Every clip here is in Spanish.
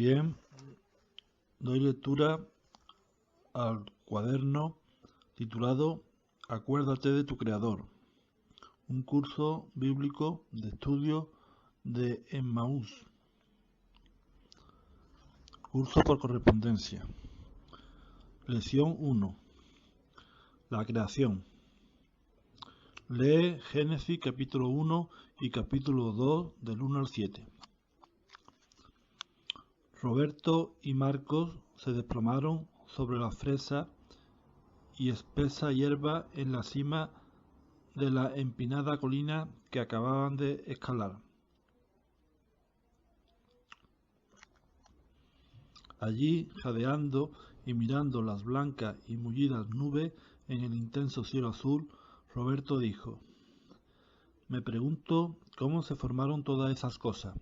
Bien, doy lectura al cuaderno titulado Acuérdate de tu Creador, un curso bíblico de estudio de Emmaús, curso por correspondencia. Lección 1. La creación. Lee Génesis capítulo 1 y capítulo 2 del 1 al 7. Roberto y Marcos se desplomaron sobre la fresa y espesa hierba en la cima de la empinada colina que acababan de escalar. Allí, jadeando y mirando las blancas y mullidas nubes en el intenso cielo azul, Roberto dijo: «Me pregunto cómo se formaron todas esas cosas».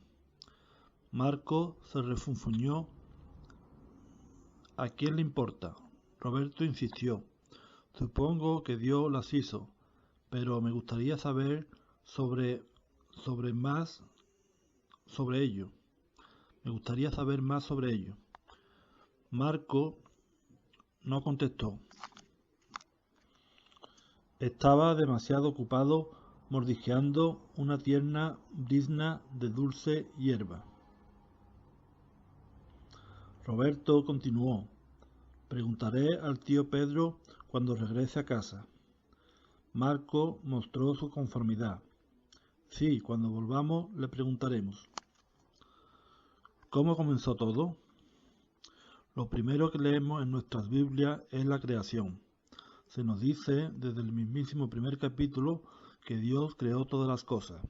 Marco se refunfuñó. «¿A quién le importa?». Roberto insistió: «Supongo que Dios las hizo, pero me gustaría saber más sobre ello. Marco no contestó. Estaba demasiado ocupado mordisqueando una tierna brizna de dulce hierba. Roberto continuó: «Preguntaré al tío Pedro cuando regrese a casa». Marco mostró su conformidad. «Sí, cuando volvamos le preguntaremos». ¿Cómo comenzó todo? Lo primero que leemos en nuestras Biblias es la creación. Se nos dice desde el mismísimo primer capítulo que Dios creó todas las cosas.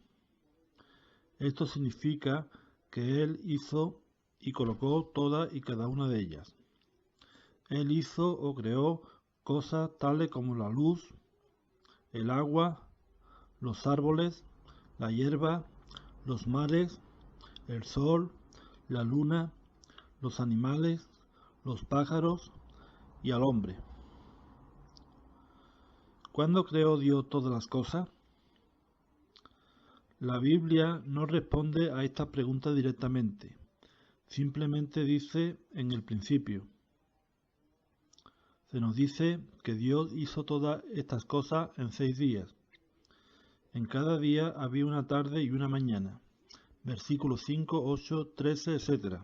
Esto significa que Él hizo y colocó todas y cada una de ellas. Él hizo o creó cosas tales como la luz, el agua, los árboles, la hierba, los mares, el sol, la luna, los animales, los pájaros y al hombre. ¿Cuándo creó Dios todas las cosas? La Biblia no responde a esta pregunta directamente. Simplemente dice en el principio. Se nos dice que Dios hizo todas estas cosas en 6 días. En cada día había una tarde y una mañana. Versículos 5, 8, 13, etc.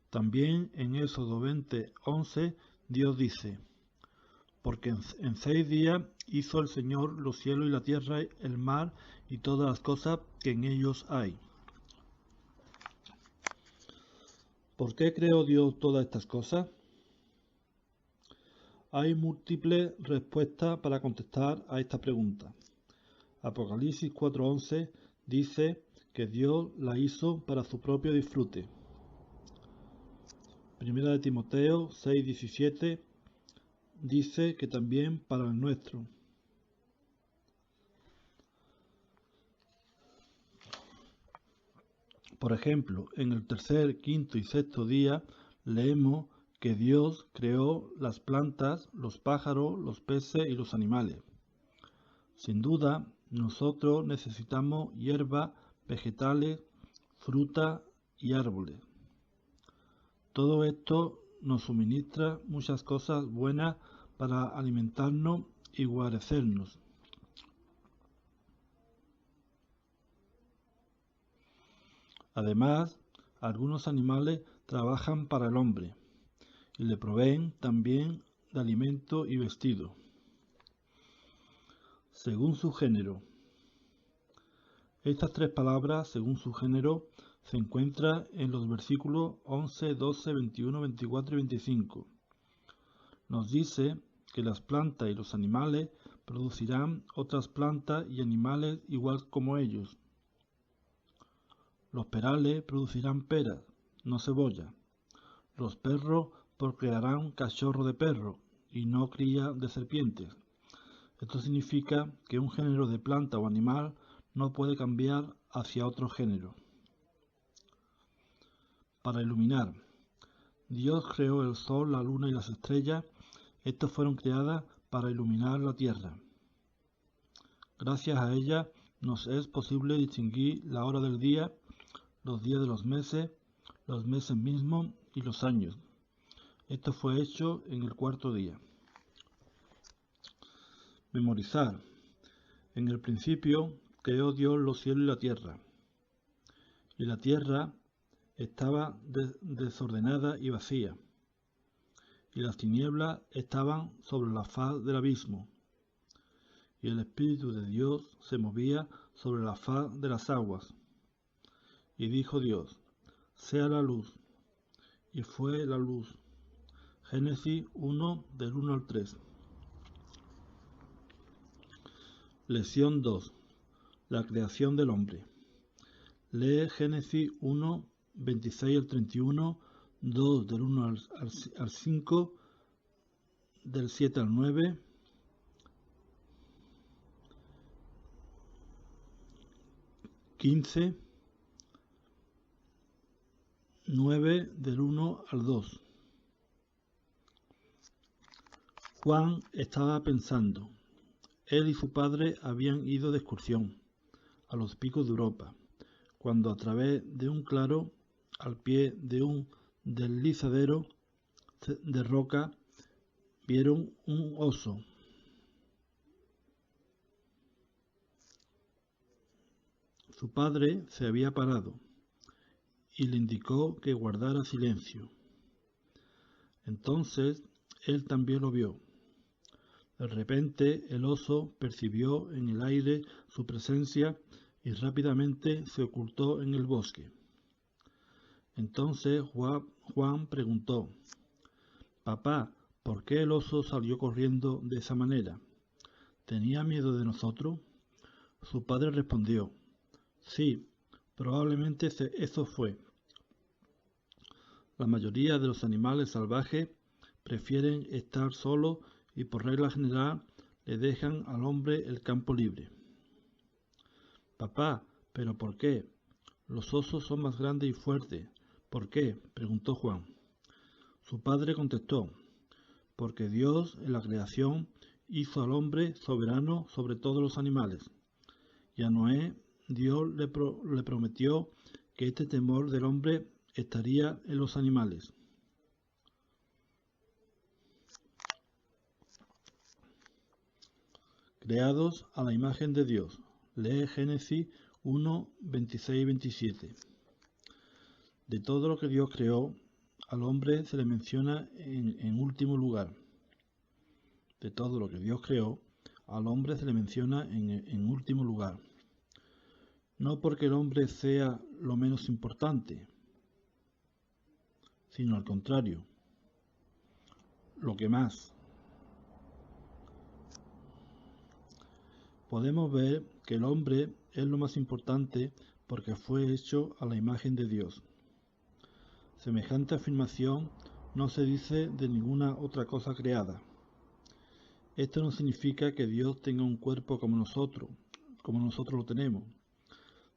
También en Éxodo 20, 11, Dios dice: «Porque en 6 días hizo el Señor los cielos y la tierra, el mar y todas las cosas que en ellos hay». ¿Por qué creó Dios todas estas cosas? Hay múltiples respuestas para contestar a esta pregunta. Apocalipsis 4:11 dice que Dios la hizo para su propio disfrute. Primera de Timoteo 6:17 dice que también para el nuestro. Por ejemplo, en el tercer, quinto y sexto día leemos que Dios creó las plantas, los pájaros, los peces y los animales. Sin duda, nosotros necesitamos hierba, vegetales, fruta y árboles. Todo esto nos suministra muchas cosas buenas para alimentarnos y guarecernos. Además, algunos animales trabajan para el hombre y le proveen también de alimento y vestido, según su género. Estas 3 palabras, según su género, se encuentran en los versículos 11, 12, 21, 24 y 25. Nos dice que las plantas y los animales producirán otras plantas y animales igual como ellos. Los perales producirán peras, no cebolla. Los perros procrearán cachorro de perro y no cría de serpientes. Esto significa que un género de planta o animal no puede cambiar hacia otro género. Para iluminar. Dios creó el sol, la luna y las estrellas. Estas fueron creadas para iluminar la tierra. Gracias a ellas nos es posible distinguir la hora del día, los días de los meses, los meses mismos y los años. Esto fue hecho en el cuarto día. Memorizar. En el principio creó Dios los cielos y la tierra estaba desordenada y vacía, y las tinieblas estaban sobre la faz del abismo, y el Espíritu de Dios se movía sobre la faz de las aguas. Y dijo Dios: sea la luz, y fue la luz. Génesis 1, del 1 al 3. Lección 2. La creación del hombre. Lee Génesis 1, 26 al 31, 2 del 1 al 5, del 7 al 9, 15, 9 del 1 al 2. Juan estaba pensando. Él y su padre habían ido de excursión a los picos de Europa, cuando a través de un claro, al pie de un deslizadero de roca, vieron un oso. Su padre se había parado y le indicó que guardara silencio. Entonces él también lo vio. De repente el oso percibió en el aire su presencia y rápidamente se ocultó en el bosque. Entonces Juan preguntó: Papá, ¿por qué el oso salió corriendo de esa manera? ¿Tenía miedo de nosotros? Su padre respondió: sí, probablemente eso fue. La mayoría de los animales salvajes prefieren estar solos y por regla general le dejan al hombre el campo libre. Papá, ¿pero por qué? Los osos son más grandes y fuertes. ¿Por qué?, preguntó Juan. Su padre contestó: porque Dios en la creación hizo al hombre soberano sobre todos los animales. Y a Noé Dios le prometió que este temor del hombre estaría en los animales. Creados a la imagen de Dios. Lee Génesis 1, 26 y 27. De todo lo que Dios creó, al hombre se le menciona en último lugar. De todo lo que Dios creó, al hombre se le menciona en último lugar. No porque el hombre sea lo menos importante, sino al contrario, lo que más. Podemos ver que el hombre es lo más importante porque fue hecho a la imagen de Dios. Semejante afirmación no se dice de ninguna otra cosa creada. Esto no significa que Dios tenga un cuerpo como nosotros lo tenemos.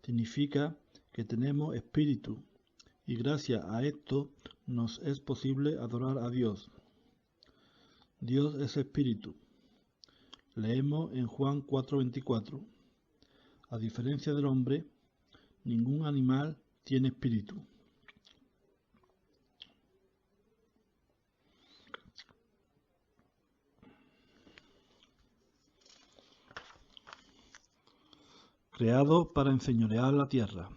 Significa que tenemos espíritu, y gracias a esto nos es posible adorar a Dios. Dios es espíritu. Leemos en Juan 4:24. A diferencia del hombre, ningún animal tiene espíritu. Creado para enseñorear la tierra.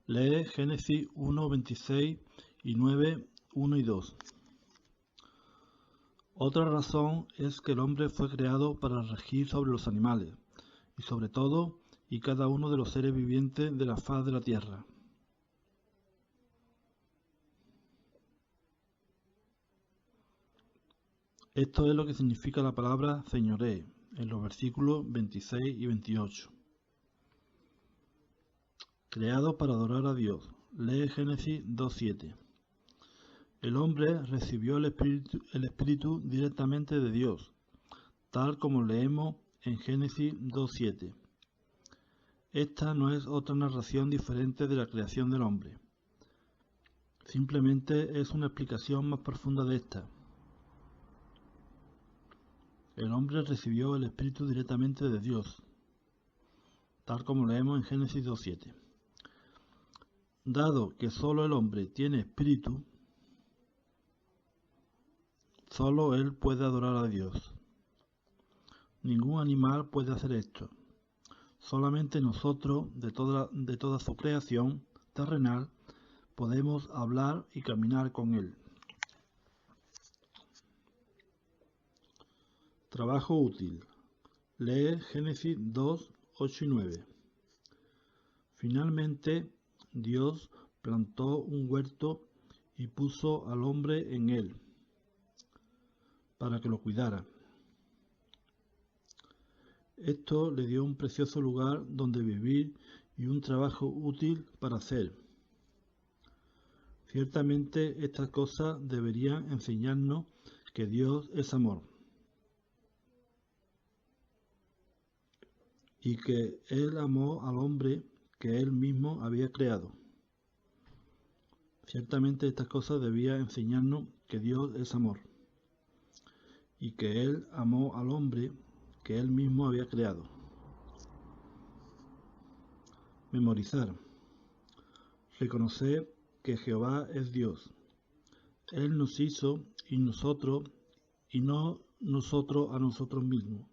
Lee Génesis 1:26 y 9:1 y 2. Otra razón es que el hombre fue creado para regir sobre los animales, y sobre todo y cada uno de los seres vivientes de la faz de la tierra. Esto es lo que significa la palabra señoré en los versículos 26 y 28. Creado para adorar a Dios. Lee Génesis 2:7. El hombre recibió el Espíritu directamente de Dios, tal como leemos en Génesis 2:7. Esta no es otra narración diferente de la creación del hombre. Simplemente es una explicación más profunda de esta. El hombre recibió el Espíritu directamente de Dios, tal como leemos en Génesis 2:7. Dado que solo el hombre tiene espíritu, solo él puede adorar a Dios. Ningún animal puede hacer esto. Solamente nosotros, de toda su creación terrenal, podemos hablar y caminar con él. Trabajo útil. Lee Génesis 2, 8 y 9. Finalmente, Dios plantó un huerto y puso al hombre en él para que lo cuidara. Esto le dio un precioso lugar donde vivir y un trabajo útil para hacer. Ciertamente estas cosas deberían enseñarnos que Dios es amor y que Él amó al hombre que Él mismo había creado. Ciertamente estas cosas debían enseñarnos que Dios es amor y que Él amó al hombre que Él mismo había creado. Memorizar. Reconocer que Jehová es Dios. Él nos hizo y no nosotros a nosotros mismos.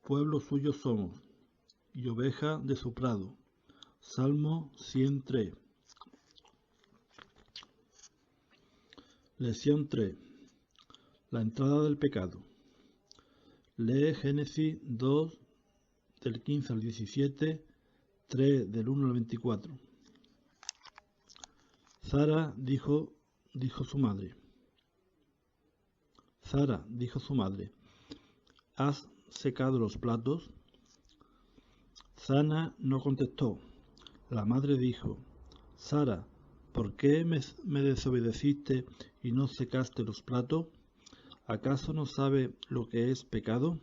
Pueblo suyo somos y oveja de su prado. Salmo 103. Lección 3. La entrada del pecado. Lee Génesis 2 del 15 al 17, 3 del 1 al 24. Sara dijo su madre, ¿has secado los platos? Sara no contestó. La madre dijo, Sara, ¿por qué me desobedeciste y no secaste los platos? ¿Acaso no sabe lo que es pecado?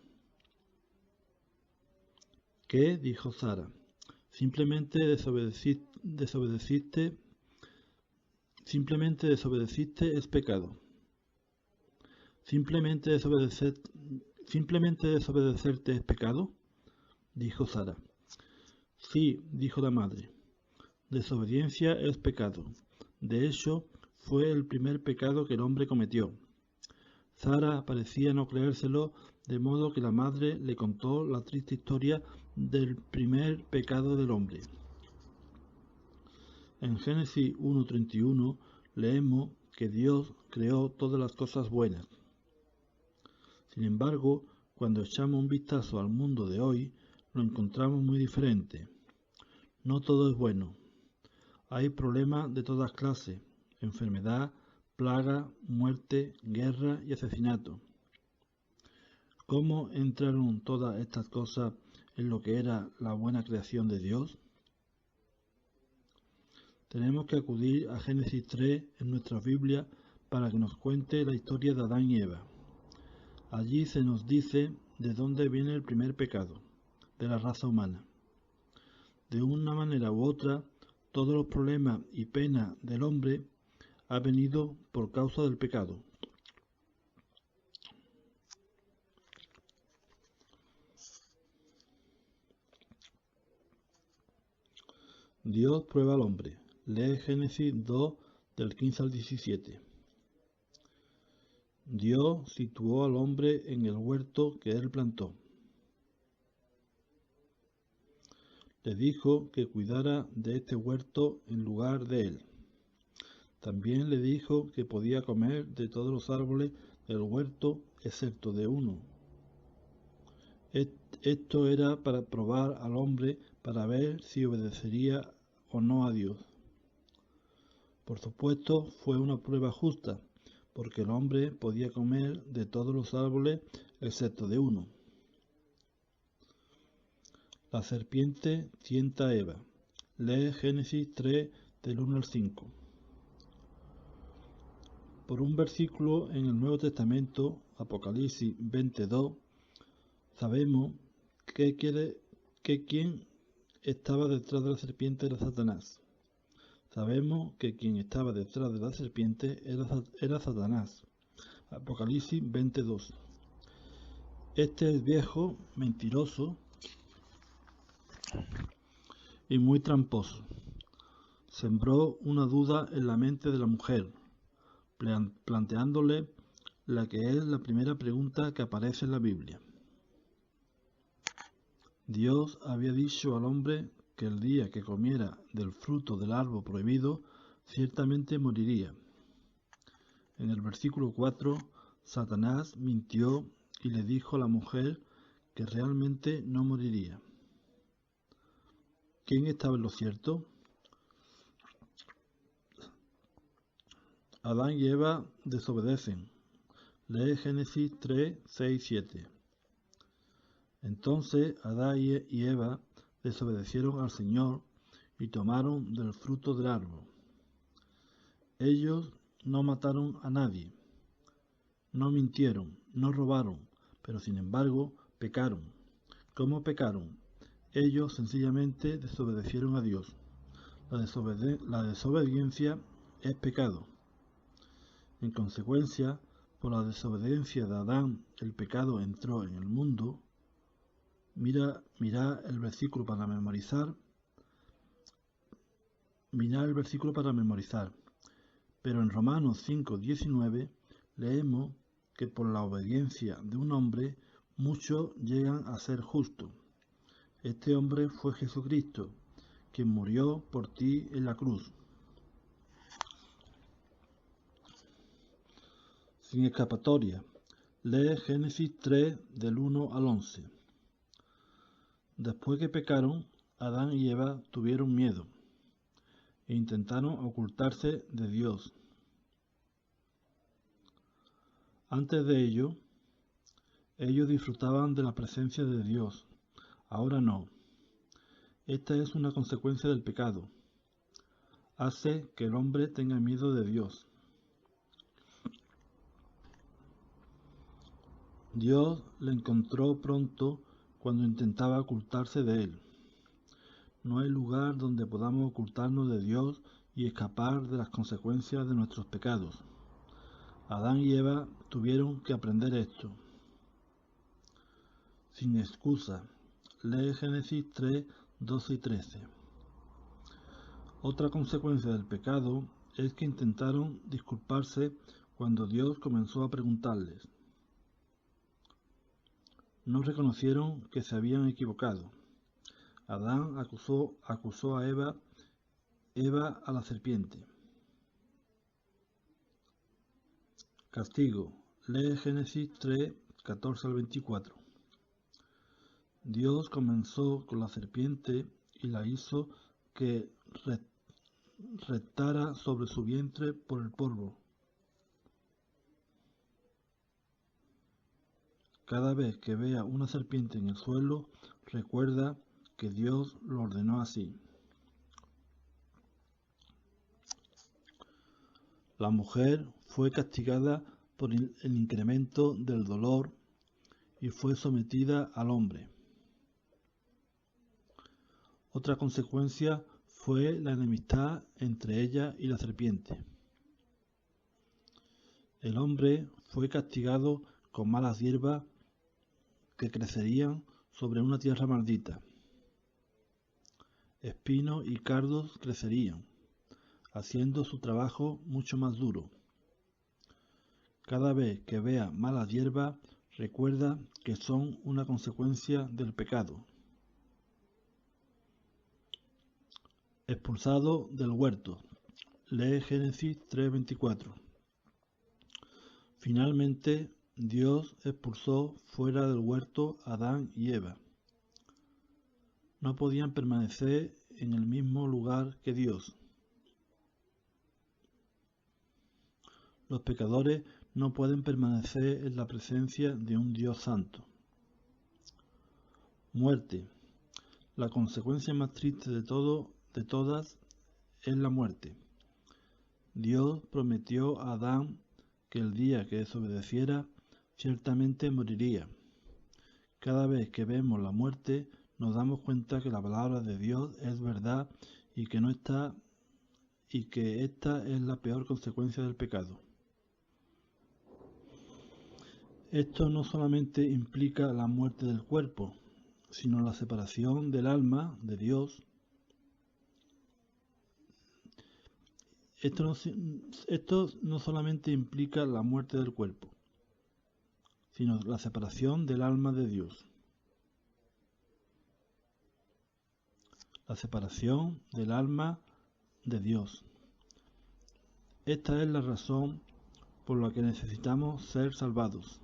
¿Qué? Dijo Sara. Simplemente desobedeciste es pecado. ¿Simplemente desobedecerte es pecado? Dijo Sara. Sí, dijo la madre. Desobediencia es pecado. De hecho, fue el primer pecado que el hombre cometió. Sara parecía no creérselo, de modo que la madre le contó la triste historia del primer pecado del hombre. En Génesis 1:31 leemos que Dios creó todas las cosas buenas. Sin embargo, cuando echamos un vistazo al mundo de hoy, lo encontramos muy diferente. No todo es bueno. Hay problemas de todas clases: enfermedad, plaga, muerte, guerra y asesinato. ¿Cómo entraron todas estas cosas en lo que era la buena creación de Dios? Tenemos que acudir a Génesis 3 en nuestra Biblia para que nos cuente la historia de Adán y Eva. Allí se nos dice de dónde viene el primer pecado de la raza humana. De una manera u otra, todos los problemas y penas del hombre han venido por causa del pecado. Dios prueba al hombre. Lee Génesis 2 del 15 al 17. Dios situó al hombre en el huerto que él plantó. Le dijo que cuidara de este huerto en lugar de él. También le dijo que podía comer de todos los árboles del huerto excepto de uno. Esto era para probar al hombre para ver si obedecería o no a Dios. Por supuesto, fue una prueba justa, porque el hombre podía comer de todos los árboles excepto de uno. La serpiente tienta a Eva. Lee Génesis 3 del 1 al 5. Por un versículo en el Nuevo Testamento, Apocalipsis 22, sabemos que quien estaba detrás de la serpiente era Satanás. Sabemos que quien estaba detrás de la serpiente era Satanás. Apocalipsis 22. Este es viejo, mentiroso y muy tramposo. sembró una duda en la mente de la mujer, planteándole la que es la primera pregunta que aparece en la Biblia. Dios había dicho al hombre que el día que comiera del fruto del árbol prohibido, ciertamente moriría. En el versículo 4, Satanás mintió y le dijo a la mujer que realmente no moriría. ¿Quién estaba en lo cierto? Adán y Eva desobedecen. Lee Génesis 3, 6, 7. Entonces Adán y Eva desobedecieron al Señor y tomaron del fruto del árbol. Ellos no mataron a nadie, no mintieron, no robaron, pero sin embargo pecaron. ¿Cómo pecaron? Ellos sencillamente desobedecieron a Dios. La desobediencia es pecado. En consecuencia, por la desobediencia de Adán, el pecado entró en el mundo. Mira el versículo para memorizar. Pero en Romanos 5:19 leemos que por la obediencia de un hombre muchos llegan a ser justos. Este hombre fue Jesucristo, quien murió por ti en la cruz. Sin escapatoria. Lee Génesis 3 del 1 al 11. Después que pecaron, Adán y Eva tuvieron miedo e intentaron ocultarse de Dios. Antes de ello, ellos disfrutaban de la presencia de Dios. Ahora no. Esta es una consecuencia del pecado. Hace que el hombre tenga miedo de Dios. Dios le encontró pronto cuando intentaba ocultarse de él. No hay lugar donde podamos ocultarnos de Dios y escapar de las consecuencias de nuestros pecados. Adán y Eva tuvieron que aprender esto. Sin excusa. Lee Génesis 3, 12 y 13. Otra consecuencia del pecado es que intentaron disculparse cuando Dios comenzó a preguntarles. No reconocieron que se habían equivocado. Adán acusó a Eva a la serpiente. Castigo. Lee Génesis 3, 14 al 24. Dios comenzó con la serpiente y la hizo que reptara sobre su vientre por el polvo. Cada vez que vea una serpiente en el suelo, recuerda que Dios lo ordenó así. La mujer fue castigada por el incremento del dolor y fue sometida al hombre. Otra consecuencia fue la enemistad entre ella y la serpiente. El hombre fue castigado con malas hierbas que crecerían sobre una tierra maldita. Espinos y cardos crecerían, haciendo su trabajo mucho más duro. Cada vez que vea malas hierbas, recuerda que son una consecuencia del pecado. Expulsado del huerto. Lee Génesis 3:24. Finalmente, Dios expulsó fuera del huerto a Adán y Eva. No podían permanecer en el mismo lugar que Dios. Los pecadores no pueden permanecer en la presencia de un Dios santo. Muerte. La consecuencia más triste de todas es la muerte. Dios prometió a Adán que el día que desobedeciera, ciertamente moriría. Cada vez que vemos la muerte, nos damos cuenta que la palabra de Dios es verdad y que esta es la peor consecuencia del pecado. Esto no solamente implica la muerte del cuerpo, sino la separación del alma de Dios Esto no solamente implica la muerte del cuerpo, sino la separación del alma de Dios. La separación del alma de Dios. Esta es la razón por la que necesitamos ser salvados.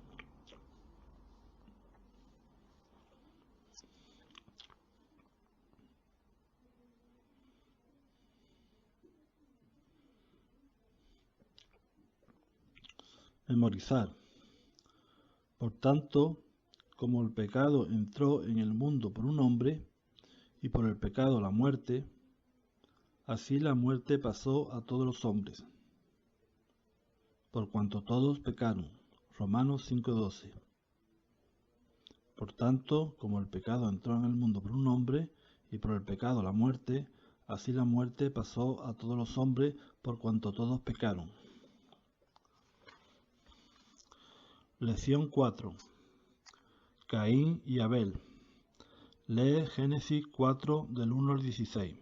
Memorizar. Por tanto, como el pecado entró en el mundo por un hombre, y por el pecado la muerte, así la muerte pasó a todos los hombres, por cuanto todos pecaron. Romanos 5:12. Por tanto, como el pecado entró en el mundo por un hombre, y por el pecado la muerte, así la muerte pasó a todos los hombres, por cuanto todos pecaron. Lección 4. Caín y Abel. Lee Génesis 4 del 1 al 16.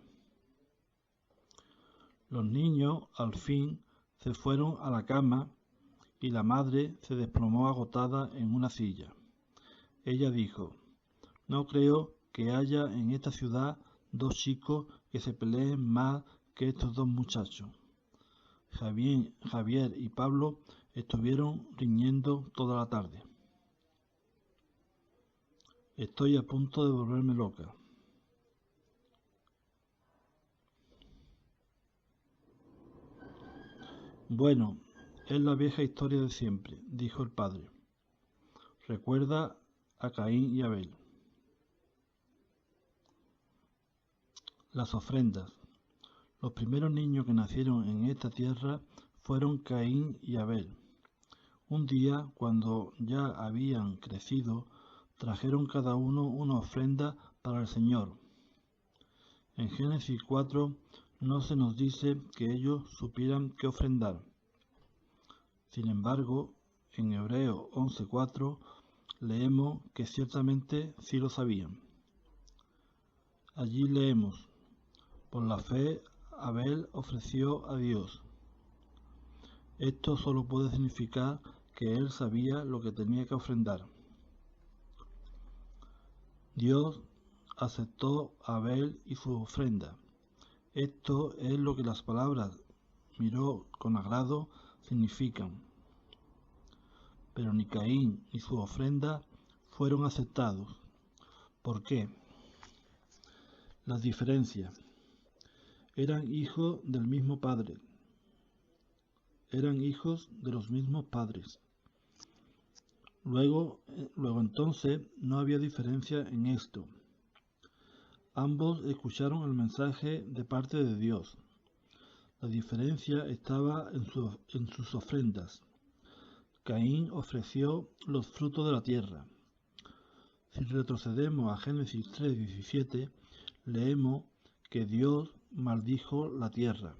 Los niños al fin se fueron a la cama y la madre se desplomó agotada en una silla. Ella dijo: no creo que haya en esta ciudad dos chicos que se peleen más que estos dos muchachos. Javier y Pablo estuvieron riñendo toda la tarde. Estoy a punto de volverme loca. Bueno, es la vieja historia de siempre, dijo el padre. Recuerda a Caín y Abel. Las ofrendas. Los primeros niños que nacieron en esta tierra fueron Caín y Abel. Un día, cuando ya habían crecido, trajeron cada uno una ofrenda para el Señor. En Génesis 4 no se nos dice que ellos supieran qué ofrendar. Sin embargo, en Hebreos 11:4 leemos que ciertamente sí lo sabían. Allí leemos: por la fe Abel ofreció a Dios. Esto solo puede significar que él sabía lo que tenía que ofrendar. Dios aceptó a Abel y su ofrenda. Esto es lo que las palabras miró con agrado significan. Pero ni Caín ni su ofrenda fueron aceptados. ¿Por qué? Las diferencias. Eran hijos del mismo padre. Eran hijos de los mismos padres. Luego entonces no había diferencia en esto. Ambos escucharon el mensaje de parte de Dios. La diferencia estaba en sus ofrendas. Caín ofreció los frutos de la tierra. Si retrocedemos a Génesis 3:17, leemos que Dios maldijo la tierra.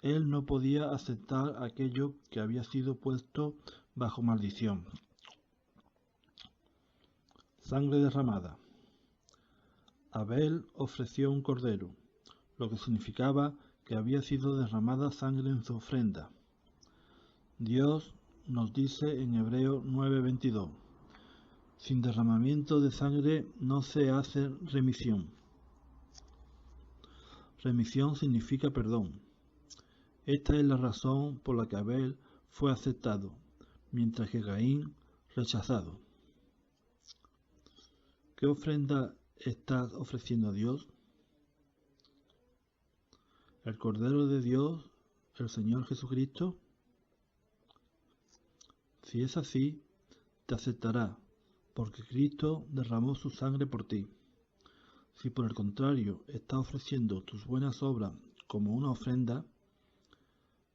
Él no podía aceptar aquello que había sido puesto bajo maldición. Sangre derramada. Abel ofreció un cordero, lo que significaba que había sido derramada sangre en su ofrenda. Dios nos dice en Hebreos 9:22: sin derramamiento de sangre no se hace remisión. Remisión significa perdón. Esta es la razón por la que Abel fue aceptado, mientras que Caín rechazado. ¿Qué ofrenda estás ofreciendo a Dios? ¿El Cordero de Dios, el Señor Jesucristo? Si es así, te aceptará, porque Cristo derramó su sangre por ti. Si por el contrario estás ofreciendo tus buenas obras como una ofrenda,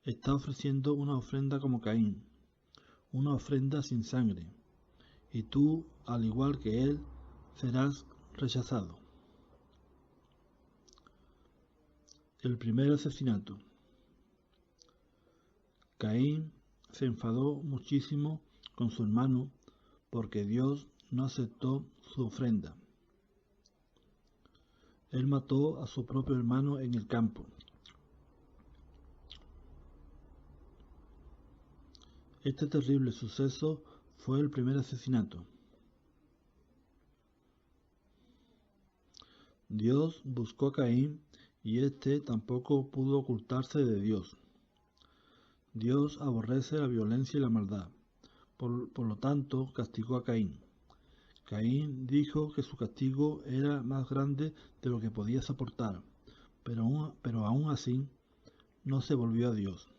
estás ofreciendo una ofrenda como Caín, una ofrenda sin sangre, y tú, al igual que él, serás rechazado. El primer asesinato. Caín se enfadó muchísimo con su hermano porque Dios no aceptó su ofrenda. Él mató a su propio hermano en el campo. Este terrible suceso fue el primer asesinato. Dios buscó a Caín y éste tampoco pudo ocultarse de Dios. Dios aborrece la violencia y la maldad. Por lo tanto, castigó a Caín. Caín dijo que su castigo era más grande de lo que podía soportar, pero aún así no se volvió a Dios.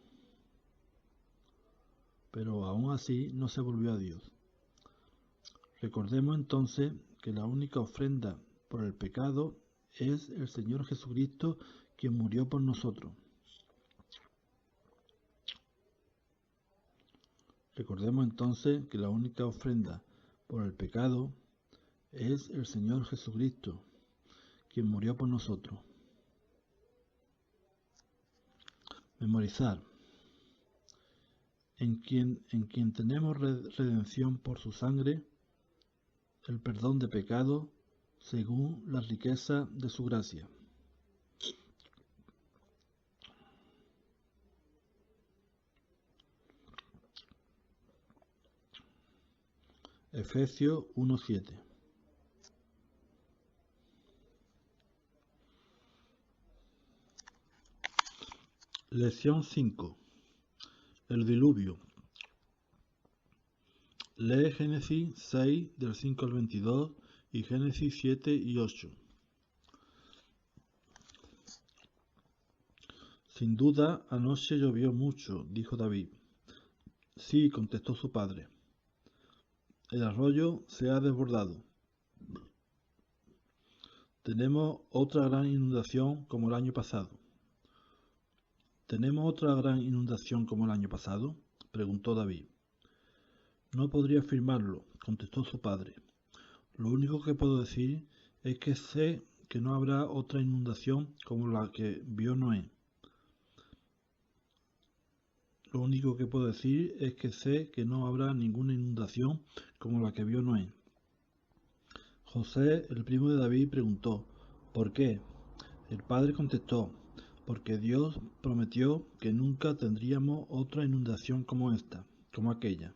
Recordemos entonces que la única ofrenda por el pecado es el Señor Jesucristo, quien murió por nosotros. Recordemos entonces que la única ofrenda por el pecado es el Señor Jesucristo, quien murió por nosotros. Memorizar. En quien tenemos redención por su sangre, el perdón de pecado, según la riqueza de su gracia. Efesios 1:7. Lección 5. El diluvio. Lee Génesis 6 del 5 al 22 y Génesis 7 y 8. Sin duda, anoche llovió mucho, dijo David. Sí, contestó su padre. El arroyo se ha desbordado. Tenemos otra gran inundación como el año pasado. ¿Tenemos otra gran inundación como el año pasado?, preguntó David. No podría afirmarlo, contestó su padre. Lo único que puedo decir es que sé que no habrá otra inundación como la que vio Noé. Lo único que puedo decir es que sé que no habrá ninguna inundación como la que vio Noé. José, el primo de David, preguntó, ¿por qué? El padre contestó, porque Dios prometió que nunca tendríamos otra inundación como esta, como aquella.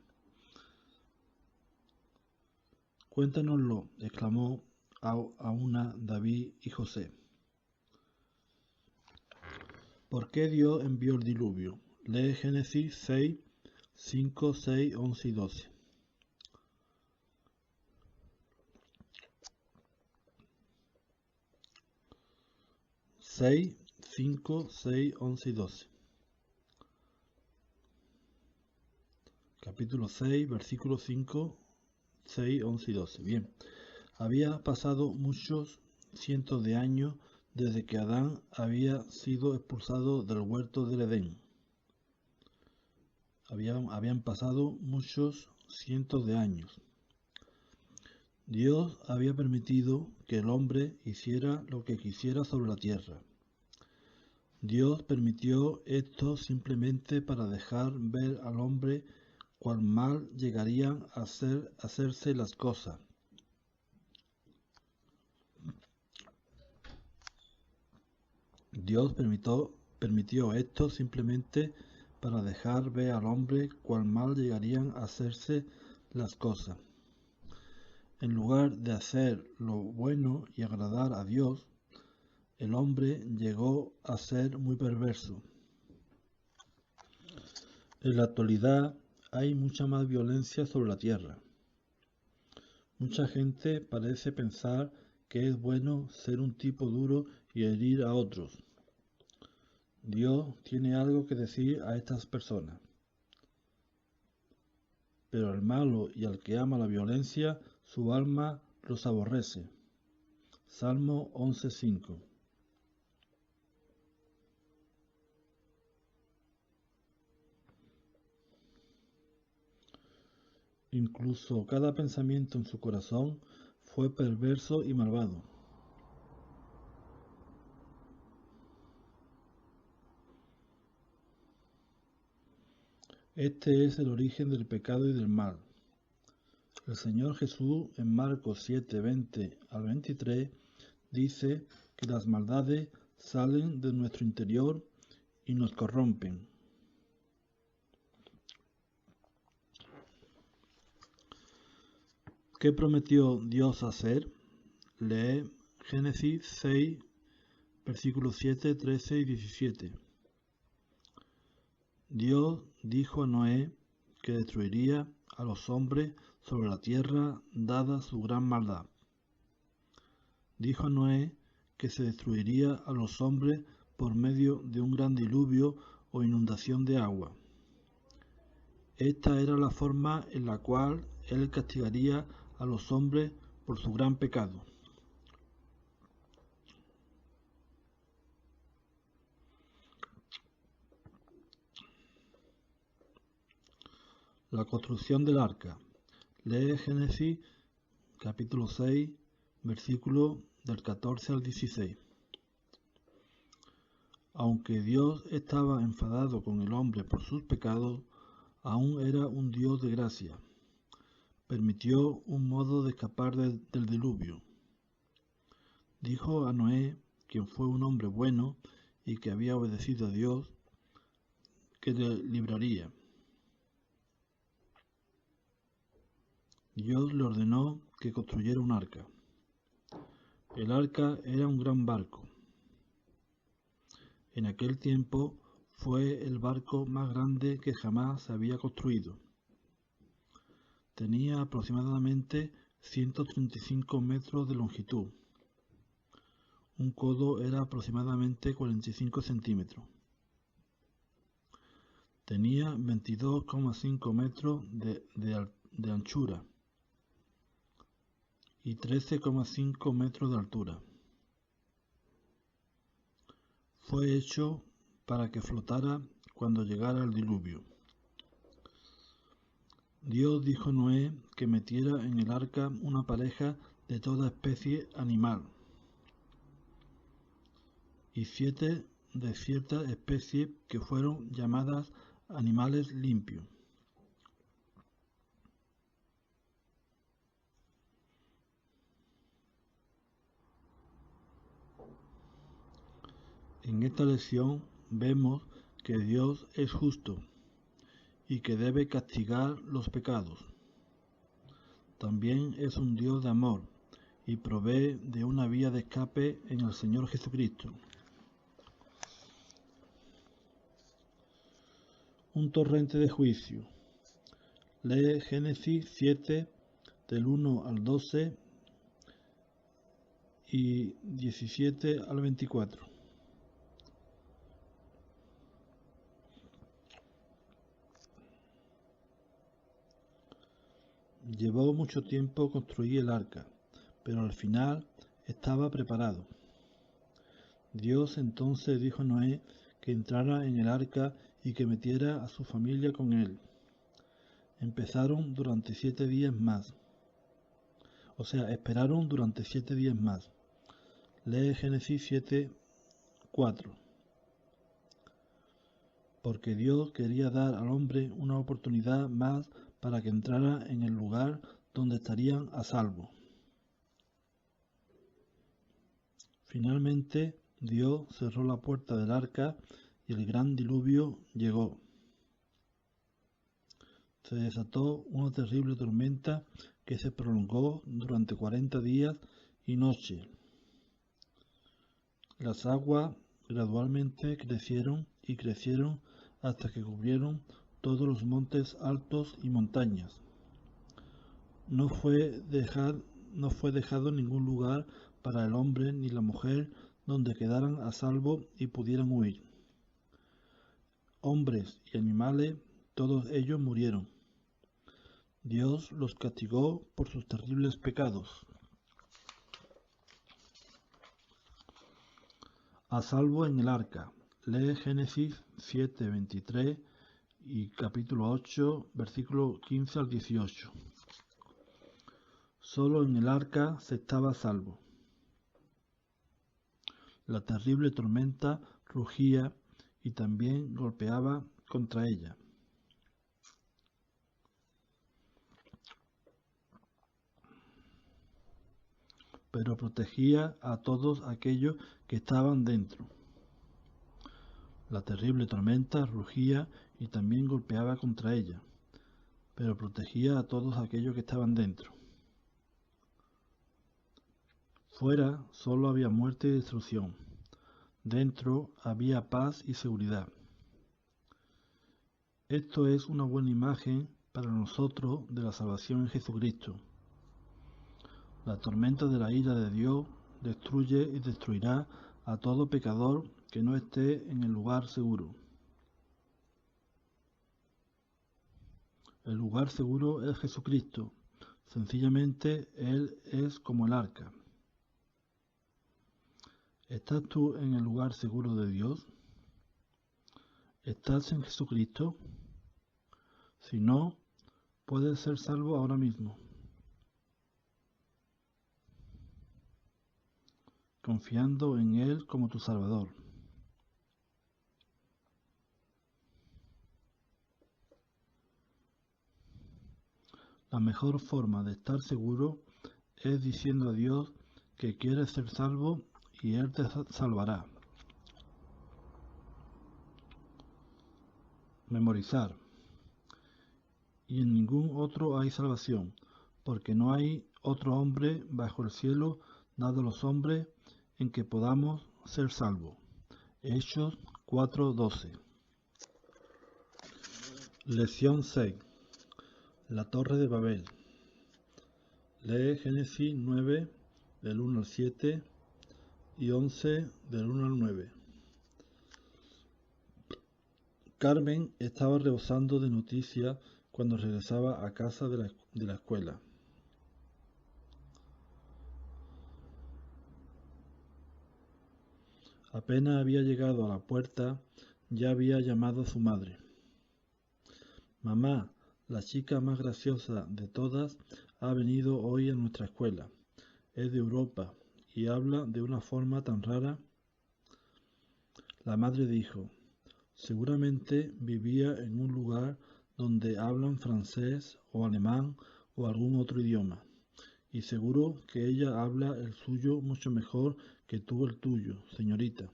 Cuéntanoslo, exclamó a una David y José. ¿Por qué Dios envió el diluvio? Lee Génesis 6, 5, 6, 11 y 12. Seis, 5, 6, 11 y 12. Capítulo 6, versículos 5, 6, 11 y 12. Bien, había pasado muchos cientos de años desde que Adán había sido expulsado del huerto del Edén. Habían pasado muchos cientos de años. Dios había permitido que el hombre hiciera lo que quisiera sobre la tierra. Dios permitió esto simplemente para dejar ver al hombre cuán mal llegarían a hacerse las cosas. Dios permitió esto simplemente para dejar ver al hombre cuán mal llegarían a hacerse las cosas. En lugar de hacer lo bueno y agradar a Dios, el hombre llegó a ser muy perverso. En la actualidad hay mucha más violencia sobre la tierra. Mucha gente parece pensar que es bueno ser un tipo duro y herir a otros. Dios tiene algo que decir a estas personas. Pero al malo y al que ama la violencia, su alma los aborrece. Salmo 11:5. Incluso cada pensamiento en su corazón fue perverso y malvado. Este es el origen del pecado y del mal. El Señor Jesús en Marcos 7, 20 al 23 dice que las maldades salen de nuestro interior y nos corrompen. ¿Qué prometió Dios hacer? Lee Génesis 6, versículos 7, 13 y 17. Dios dijo a Noé que destruiría a los hombres sobre la tierra dada su gran maldad. Dijo a Noé que se destruiría a los hombres por medio de un gran diluvio o inundación de agua. Esta era la forma en la cual él castigaría a los hombres por su gran pecado. La construcción del arca. Lee Génesis capítulo 6, versículos del 14 al 16. Aunque Dios estaba enfadado con el hombre por sus pecados, aún era un Dios de gracia. Permitió un modo de escapar del diluvio. Dijo a Noé, quien fue un hombre bueno y que había obedecido a Dios, que le libraría. Dios le ordenó que construyera un arca. El arca era un gran barco. En aquel tiempo fue el barco más grande que jamás se había construido. Tenía aproximadamente 135 metros de longitud. Un codo era aproximadamente 45 centímetros. Tenía 22,5 metros de anchura y 13,5 metros de altura. Fue hecho para que flotara cuando llegara el diluvio. Dios dijo a Noé que metiera en el arca una pareja de toda especie animal y 7 de ciertas especies que fueron llamadas animales limpios. En esta lección vemos que Dios es justo y que debe castigar los pecados. También es un Dios de amor y provee de una vía de escape en el Señor Jesucristo. Un torrente de juicio. Lee Génesis 7 del 1 al 12 y 17 al 24. Llevó mucho tiempo construir el arca, pero al final estaba preparado. Dios entonces dijo a Noé que entrara en el arca y que metiera a su familia con él. Esperaron durante 7 días más. Lee Génesis 7, 4. Porque Dios quería dar al hombre una oportunidad más para que entrara en el lugar donde estarían a salvo. Finalmente, Dios cerró la puerta del arca y el gran diluvio llegó. Se desató una terrible tormenta que se prolongó durante 40 días y noches. Las aguas gradualmente crecieron y crecieron hasta que cubrieron todos los montes altos y montañas. No fue dejado ningún lugar para el hombre ni la mujer donde quedaran a salvo y pudieran huir. Hombres y animales, todos ellos murieron. Dios los castigó por sus terribles pecados. A salvo en el arca. Lee Génesis 7, 23 y capítulo 8, versículos 15 al 18. Solo en el arca se estaba a salvo. La terrible tormenta rugía y también golpeaba contra ella. Pero protegía a todos aquellos que estaban dentro. La terrible tormenta rugía y también golpeaba contra ella, pero protegía a todos aquellos que estaban dentro. Fuera solo había muerte y destrucción. Dentro había paz y seguridad. Esto es una buena imagen para nosotros de la salvación en Jesucristo. La tormenta de la ira de Dios destruye y destruirá a todo pecador que no esté en el lugar seguro. El lugar seguro es Jesucristo. Sencillamente, Él es como el arca. ¿Estás tú en el lugar seguro de Dios? ¿Estás en Jesucristo? Si no, puedes ser salvo ahora mismo, confiando en Él como tu Salvador. La mejor forma de estar seguro es diciendo a Dios que quieres ser salvo y Él te salvará. Memorizar. Y en ningún otro hay salvación, porque no hay otro hombre bajo el cielo dado a los hombres en que podamos ser salvos. Hechos 4:12. Lección 6. La Torre de Babel. Lee Génesis 9, del 1 al 7 y 11, del 1 al 9. Carmen estaba rebosando de noticias cuando regresaba a casa de la escuela. Apenas había llegado a la puerta, ya había llamado a su madre. Mamá, la chica más graciosa de todas ha venido hoy a nuestra escuela. Es de Europa y habla de una forma tan rara. La madre dijo, seguramente vivía en un lugar donde hablan francés o alemán o algún otro idioma. Y seguro que ella habla el suyo mucho mejor que tú el tuyo, señorita.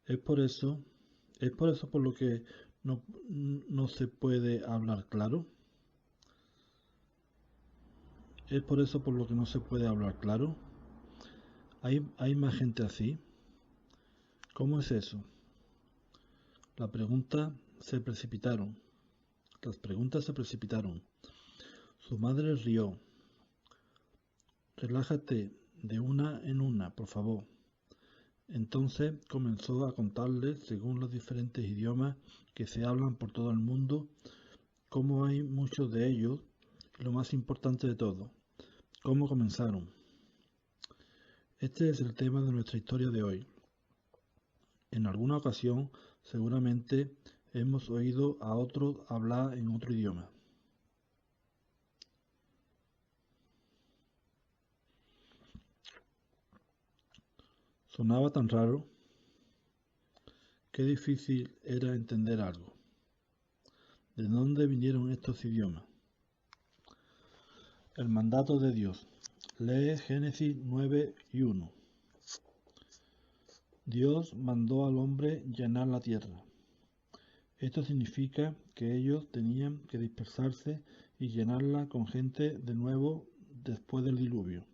Es por eso por lo que no se puede hablar claro. Es por eso por lo que no se puede hablar claro. ¿Hay más gente así? ¿Cómo es eso? Las preguntas se precipitaron. Su madre rió. Relájate de una en una, por favor. Entonces comenzó a contarles, según los diferentes idiomas que se hablan por todo el mundo, cómo hay muchos de ellos, y lo más importante de todo, cómo comenzaron. Este es el tema de nuestra historia de hoy. En alguna ocasión, seguramente, hemos oído a otros hablar en otro idioma. Sonaba tan raro. Qué difícil era entender algo. ¿De dónde vinieron estos idiomas? El mandato de Dios. Lee Génesis 9 y 1. Dios mandó al hombre llenar la tierra. Esto significa que ellos tenían que dispersarse y llenarla con gente de nuevo después del diluvio.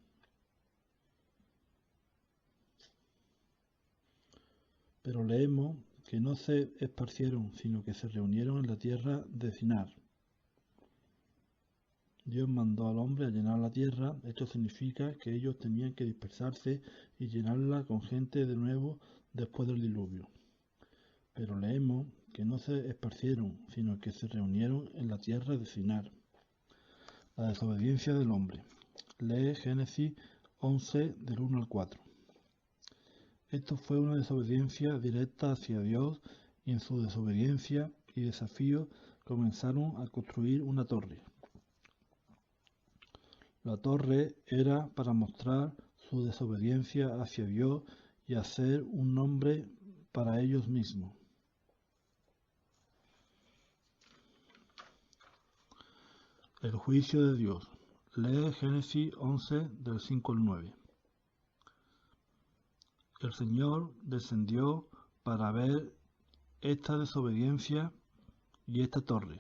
Pero leemos que no se esparcieron, sino que se reunieron en la tierra de Sinar. Dios mandó al hombre a llenar la tierra. Esto significa que ellos tenían que dispersarse y llenarla con gente de nuevo después del diluvio. Pero leemos que no se esparcieron, sino que se reunieron en la tierra de Sinar. La desobediencia del hombre. Lee Génesis 11 del 1 al 4. Esto fue una desobediencia directa hacia Dios y en su desobediencia y desafío comenzaron a construir una torre. La torre era para mostrar su desobediencia hacia Dios y hacer un nombre para ellos mismos. El juicio de Dios. Lee Génesis 11 del 5 al 9. El Señor descendió para ver esta desobediencia y esta torre.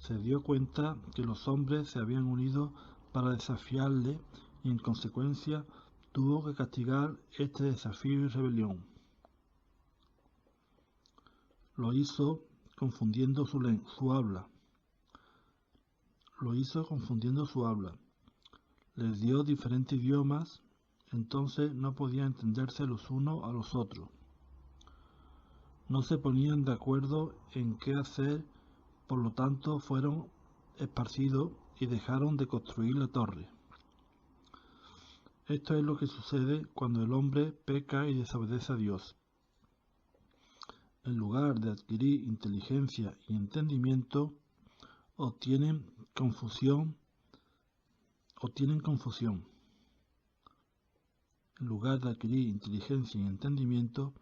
Se dio cuenta que los hombres se habían unido para desafiarle y en consecuencia tuvo que castigar este desafío y rebelión. Lo hizo confundiendo su habla. Les dio diferentes idiomas, entonces no podían entenderse los unos a los otros. No se ponían de acuerdo en qué hacer, por lo tanto fueron esparcidos y dejaron de construir la torre. Esto es lo que sucede cuando el hombre peca y desobedece a Dios. En lugar de adquirir inteligencia y entendimiento, obtienen confusión. En lugar de adquirir inteligencia y entendimiento,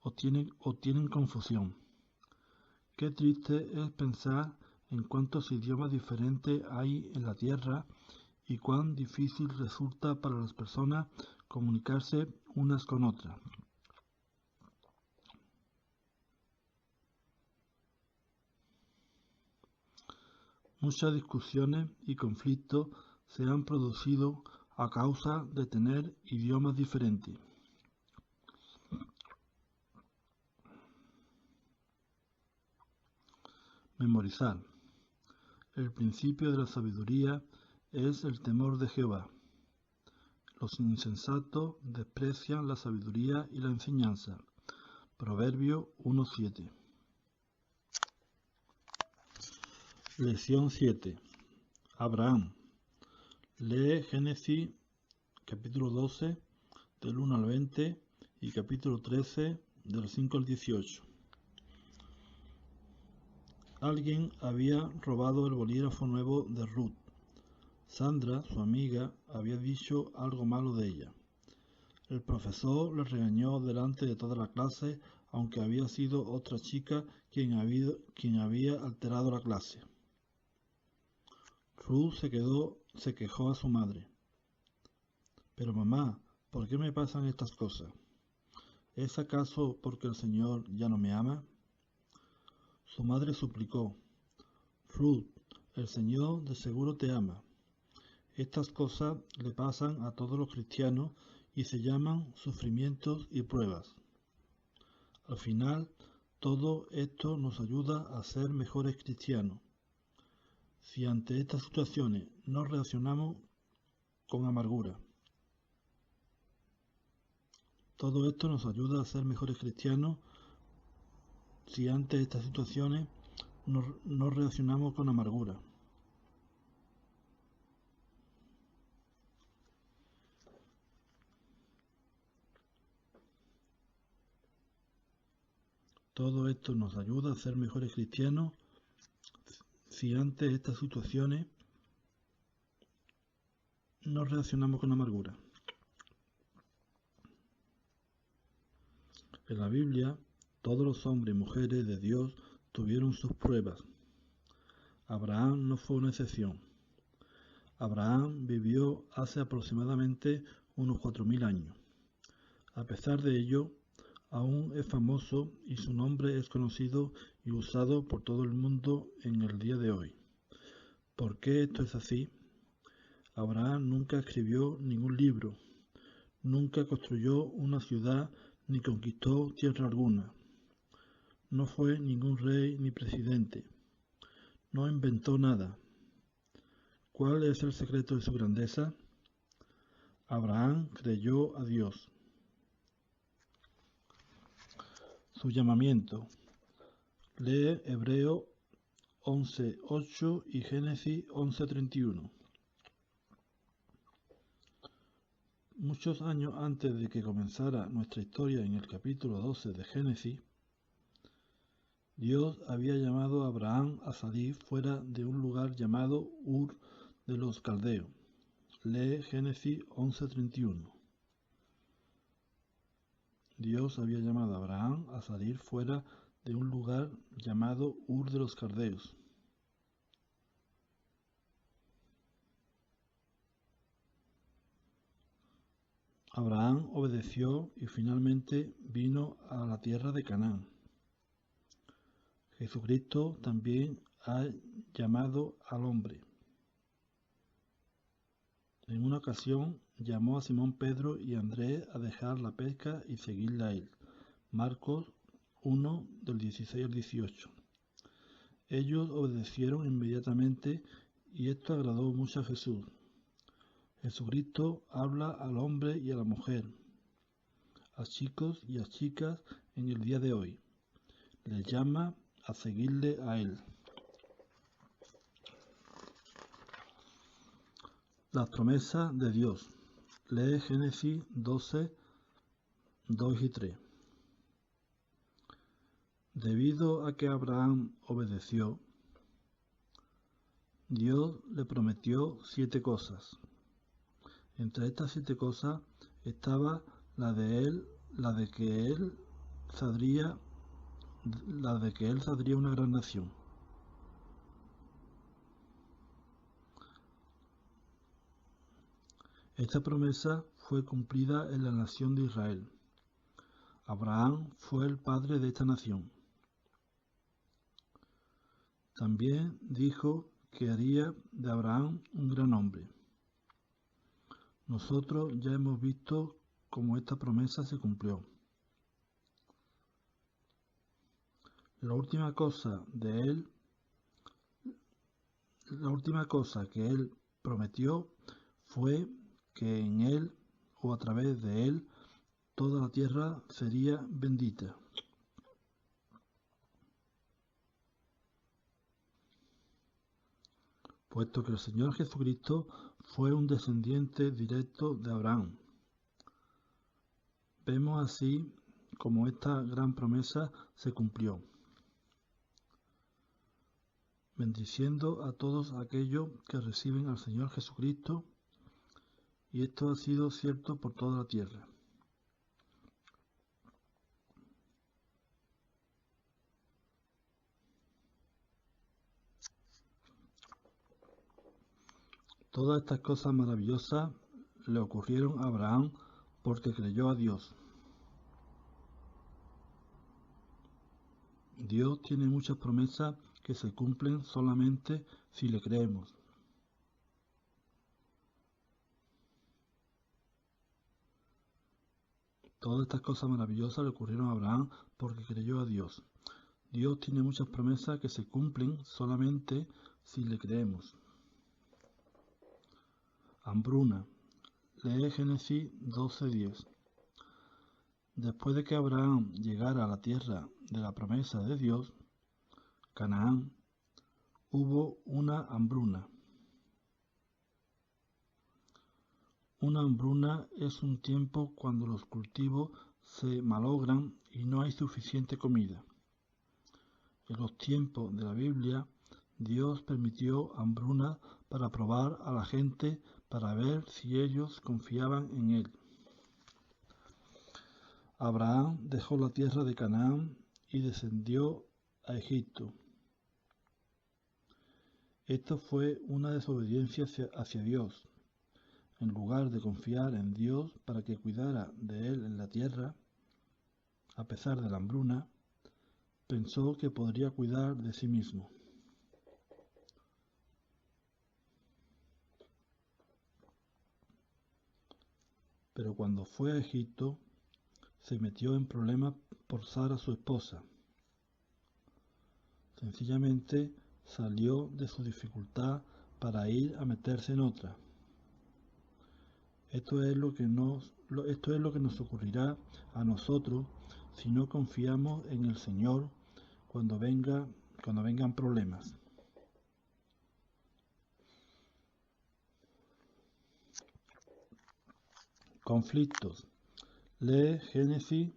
obtienen confusión. Qué triste es pensar en cuántos idiomas diferentes hay en la Tierra y cuán difícil resulta para las personas comunicarse unas con otras. Muchas discusiones y conflictos se han producido a causa de tener idiomas diferentes. Memorizar. El principio de la sabiduría es el temor de Jehová. Los insensatos desprecian la sabiduría y la enseñanza. Proverbio 1:7. Lección 7. Abraham. Lee Génesis capítulo 12 del 1 al 20 y capítulo 13 del 5 al 18. Alguien había robado el bolígrafo nuevo de Ruth. Sandra, su amiga, había dicho algo malo de ella. El profesor le regañó delante de toda la clase, aunque había sido otra chica quien había alterado la clase. Ruth se quejó a su madre. Pero mamá, ¿por qué me pasan estas cosas? ¿Es acaso porque el Señor ya no me ama? Su madre suplicó. Ruth, el Señor de seguro te ama. Estas cosas le pasan a todos los cristianos y se llaman sufrimientos y pruebas. Al final, todo esto nos ayuda a ser mejores cristianos. Si ante estas situaciones no reaccionamos con amargura. Todo esto nos ayuda a ser mejores cristianos si ante estas situaciones no reaccionamos con amargura. Todo esto nos ayuda a ser mejores cristianos si ante estas situaciones no reaccionamos con amargura. En la Biblia, todos los hombres y mujeres de Dios tuvieron sus pruebas. Abraham no fue una excepción. Abraham vivió hace aproximadamente unos 4000 años. A pesar de ello, aún es famoso y su nombre es conocido y usado por todo el mundo en el día de hoy. ¿Por qué esto es así? Abraham nunca escribió ningún libro, nunca construyó una ciudad ni conquistó tierra alguna. No fue ningún rey ni presidente. No inventó nada. ¿Cuál es el secreto de su grandeza? Abraham creyó a Dios. Su llamamiento. Lee Hebreo 11:8 y Génesis 11:31. Muchos años antes de que comenzara nuestra historia en el capítulo 12 de Génesis, Dios había llamado a Abraham a salir fuera de un lugar llamado Ur de los Caldeos. Lee Génesis 11:31. Dios había llamado a Abraham a salir fuera de un lugar llamado Ur de los Caldeos. Abraham obedeció y finalmente vino a la tierra de Canaán. Jesucristo también ha llamado al hombre. En una ocasión llamó a Simón Pedro y a Andrés a dejar la pesca y seguirle a él. Marcos 1, del 16 al 18. Ellos obedecieron inmediatamente y esto agradó mucho a Jesús. Jesucristo habla al hombre y a la mujer, a chicos y a chicas en el día de hoy. Les llama a seguirle a Él. Las promesas de Dios. Lee Génesis 12, 2 y 3. Debido a que Abraham obedeció, Dios le prometió 7 cosas. Entre estas 7 cosas estaba la de que él saldría una gran nación. Esta promesa fue cumplida en la nación de Israel. Abraham fue el padre de esta nación. También dijo que haría de Abraham un gran hombre. Nosotros ya hemos visto cómo esta promesa se cumplió. La última cosa que él prometió fue que en él o a través de él toda la tierra sería bendita. Puesto que el Señor Jesucristo fue un descendiente directo de Abraham. Vemos así cómo esta gran promesa se cumplió, bendiciendo a todos aquellos que reciben al Señor Jesucristo, y esto ha sido cierto por toda la tierra. Todas estas cosas maravillosas le ocurrieron a Abraham porque creyó a Dios. Dios tiene muchas promesas que se cumplen solamente si le creemos. Todas estas cosas maravillosas le ocurrieron a Abraham porque creyó a Dios. Dios tiene muchas promesas que se cumplen solamente si le creemos. Hambruna. Lee Génesis 12:10. Después de que Abraham llegara a la tierra de la promesa de Dios, Canaán, hubo una hambruna. Una hambruna es un tiempo cuando los cultivos se malogran y no hay suficiente comida. En los tiempos de la Biblia, Dios permitió hambruna para probar a la gente para ver si ellos confiaban en Él. Abraham dejó la tierra de Canaán y descendió a Egipto. Esto fue una desobediencia hacia Dios. En lugar de confiar en Dios para que cuidara de él en la tierra, a pesar de la hambruna, pensó que podría cuidar de sí mismo. Pero cuando fue a Egipto, se metió en problemas por Sara, su esposa. Sencillamente salió de su dificultad para ir a meterse en otra. Esto es lo que nos ocurrirá a nosotros si no confiamos en el Señor cuando vengan problemas. Conflictos. Lee Génesis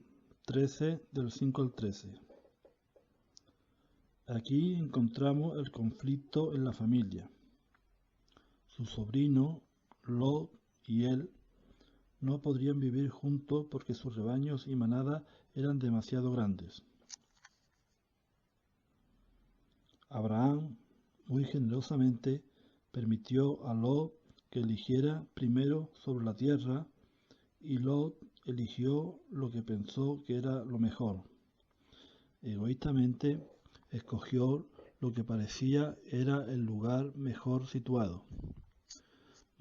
13 del 5 al 13. Aquí encontramos el conflicto en la familia. Su sobrino, Lot, y él no podrían vivir juntos porque sus rebaños y manadas eran demasiado grandes. Abraham, muy generosamente, permitió a Lot que eligiera primero sobre la tierra, y Lot eligió lo que pensó que era lo mejor. Egoístamente, escogió lo que parecía era el lugar mejor situado.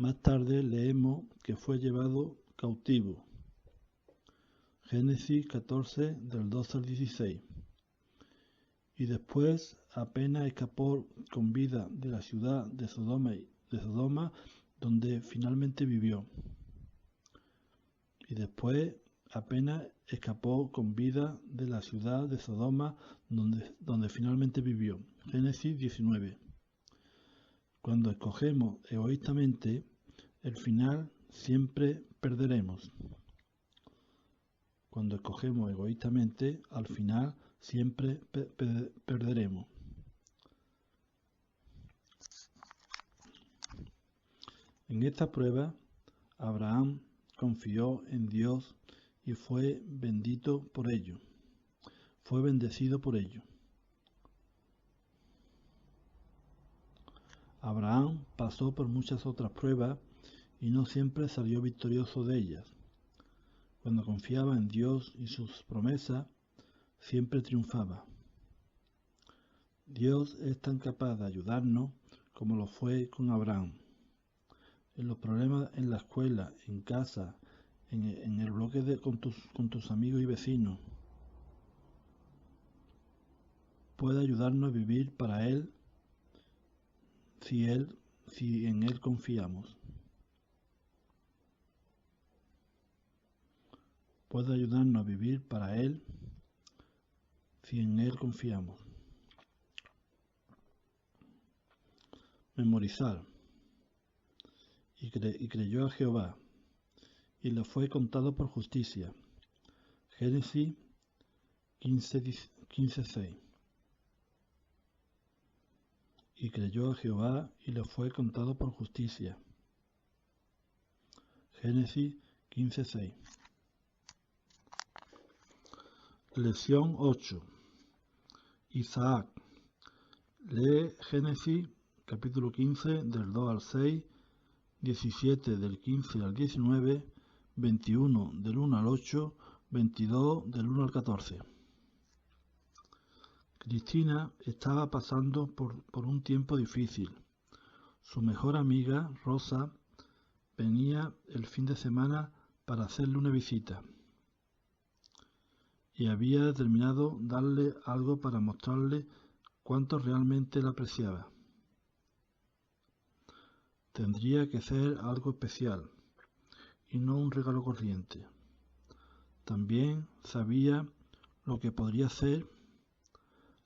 Más tarde leemos que fue llevado cautivo. Génesis 14, del 12 al 16. Y después apenas escapó con vida de la ciudad de Sodoma, donde finalmente vivió. Y después apenas escapó con vida de la ciudad de Sodoma, donde finalmente vivió. Génesis 19. Cuando escogemos egoístamente, el final siempre perderemos. Cuando escogemos egoístamente, al final siempre perderemos. En esta prueba, Abraham confió en Dios y fue bendito por ello. Fue bendecido por ello. Abraham pasó por muchas otras pruebas y no siempre salió victorioso de ellas. Cuando confiaba en Dios y sus promesas, siempre triunfaba. Dios es tan capaz de ayudarnos como lo fue con Abraham. En los problemas en la escuela, en casa, en el bloque con tus amigos y vecinos. Puede ayudarnos a vivir para Él si en Él confiamos. Puede ayudarnos a vivir para Él si en Él confiamos. Memorizar. Y creyó a Jehová, y le fue contado por justicia. Génesis 15:6. Y creyó a Jehová, y le fue contado por justicia. Génesis 15:6. Lección 8. Isaac. Lee Génesis capítulo 15 del 2 al 6, 17 del 15 al 19, 21 del 1 al 8, 22 del 1 al 14. Cristina estaba pasando por un tiempo difícil. Su mejor amiga, Rosa, venía el fin de semana para hacerle una visita. Y había determinado darle algo para mostrarle cuánto realmente la apreciaba. Tendría que ser algo especial y no un regalo corriente. También sabía lo que podría ser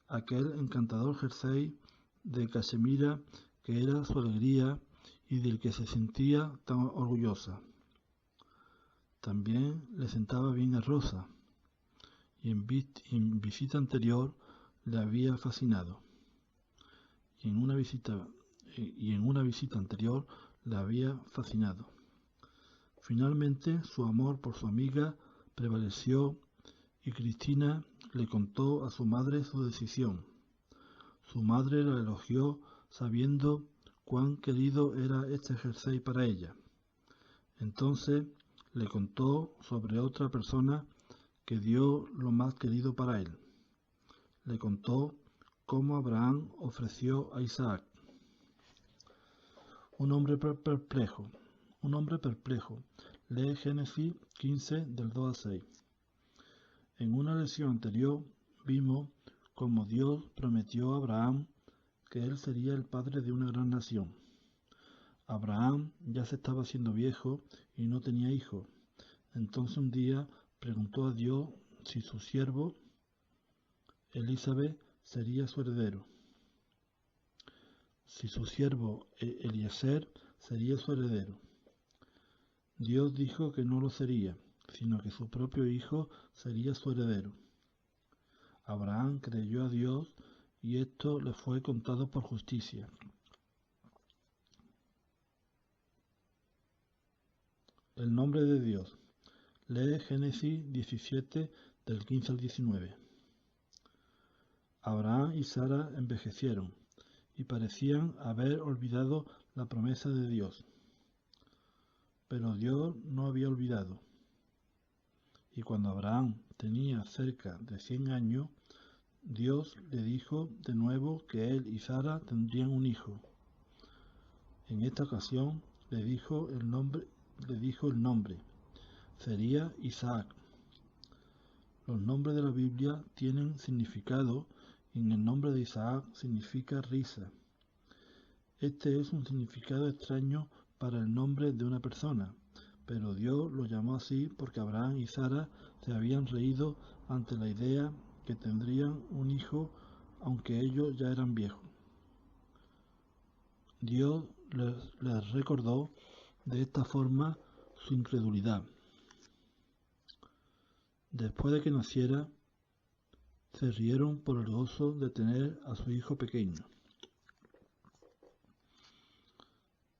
aquel encantador jersey de cachemira que era su alegría y del que se sentía tan orgullosa. También le sentaba bien a Rosa y en visita anterior le había fascinado. Y en una visita anterior le había fascinado. Finalmente su amor por su amiga prevaleció y Cristina le contó a su madre su decisión. Su madre la elogió sabiendo cuán querido era este jersey para ella. Entonces le contó sobre otra persona que dio lo más querido para él. Le contó cómo Abraham ofreció a Isaac. Un hombre perplejo. Lee Génesis 15 del 2 al 6. En una lección anterior vimos cómo Dios prometió a Abraham que él sería el padre de una gran nación. Abraham ya se estaba haciendo viejo y no tenía hijos. Entonces un día preguntó a Dios si su siervo Elizabeth sería su heredero. Si su siervo Eliezer sería su heredero. Dios dijo que no lo sería, sino que su propio hijo sería su heredero. Abraham creyó a Dios y esto le fue contado por justicia. El nombre de Dios. Lee Génesis 17 del 15 al 19. Abraham y Sara envejecieron y parecían haber olvidado la promesa de Dios. Pero Dios no había olvidado. Y cuando Abraham tenía cerca de 100 años, Dios le dijo de nuevo que él y Sara tendrían un hijo. En esta ocasión, le dijo el nombre. Sería Isaac. Los nombres de la Biblia tienen significado y en el nombre de Isaac significa risa. Este es un significado extraño para el nombre de una persona, pero Dios lo llamó así porque Abraham y Sara se habían reído ante la idea que tendrían un hijo aunque ellos ya eran viejos. Dios les recordó de esta forma su incredulidad. Después de que naciera, se rieron por el gozo de tener a su hijo pequeño.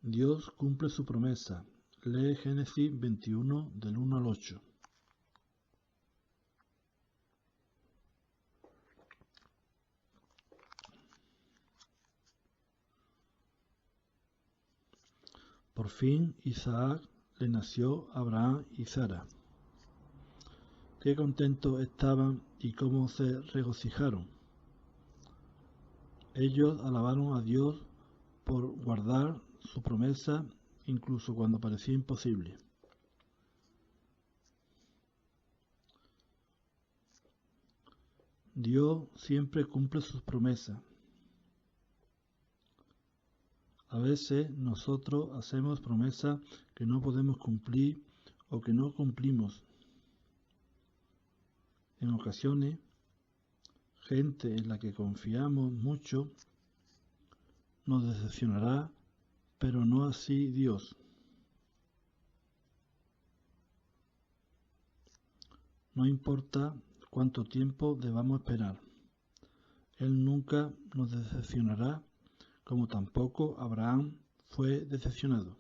Dios cumple su promesa. Lee Génesis 21 del 1 al 8. Por fin Isaac le nació a Abraham y Sara. Qué contentos estaban y cómo se regocijaron. Ellos alabaron a Dios por guardar su promesa incluso cuando parecía imposible. Dios siempre cumple sus promesas. A veces nosotros hacemos promesas que no podemos cumplir o que no cumplimos. En ocasiones, gente en la que confiamos mucho nos decepcionará, pero no así Dios. No importa cuánto tiempo debamos esperar. Él nunca nos decepcionará, como tampoco Abraham fue decepcionado.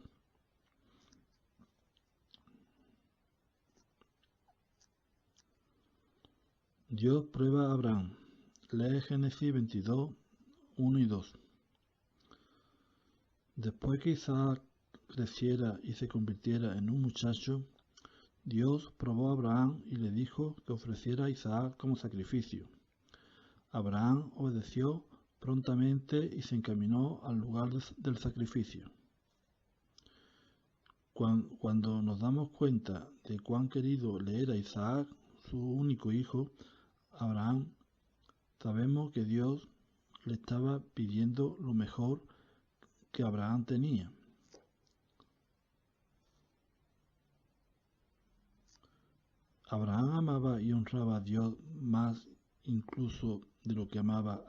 Dios prueba a Abraham. Lee Génesis 22, 1 y 2. Después que Isaac creciera y se convirtiera en un muchacho, Dios probó a Abraham y le dijo que ofreciera a Isaac como sacrificio. Abraham obedeció prontamente y se encaminó al lugar del sacrificio. Cuando nos damos cuenta de cuán querido le era Isaac, su único hijo, Abraham, sabemos que Dios le estaba pidiendo lo mejor que Abraham tenía. Abraham amaba y honraba a Dios más incluso de lo que amaba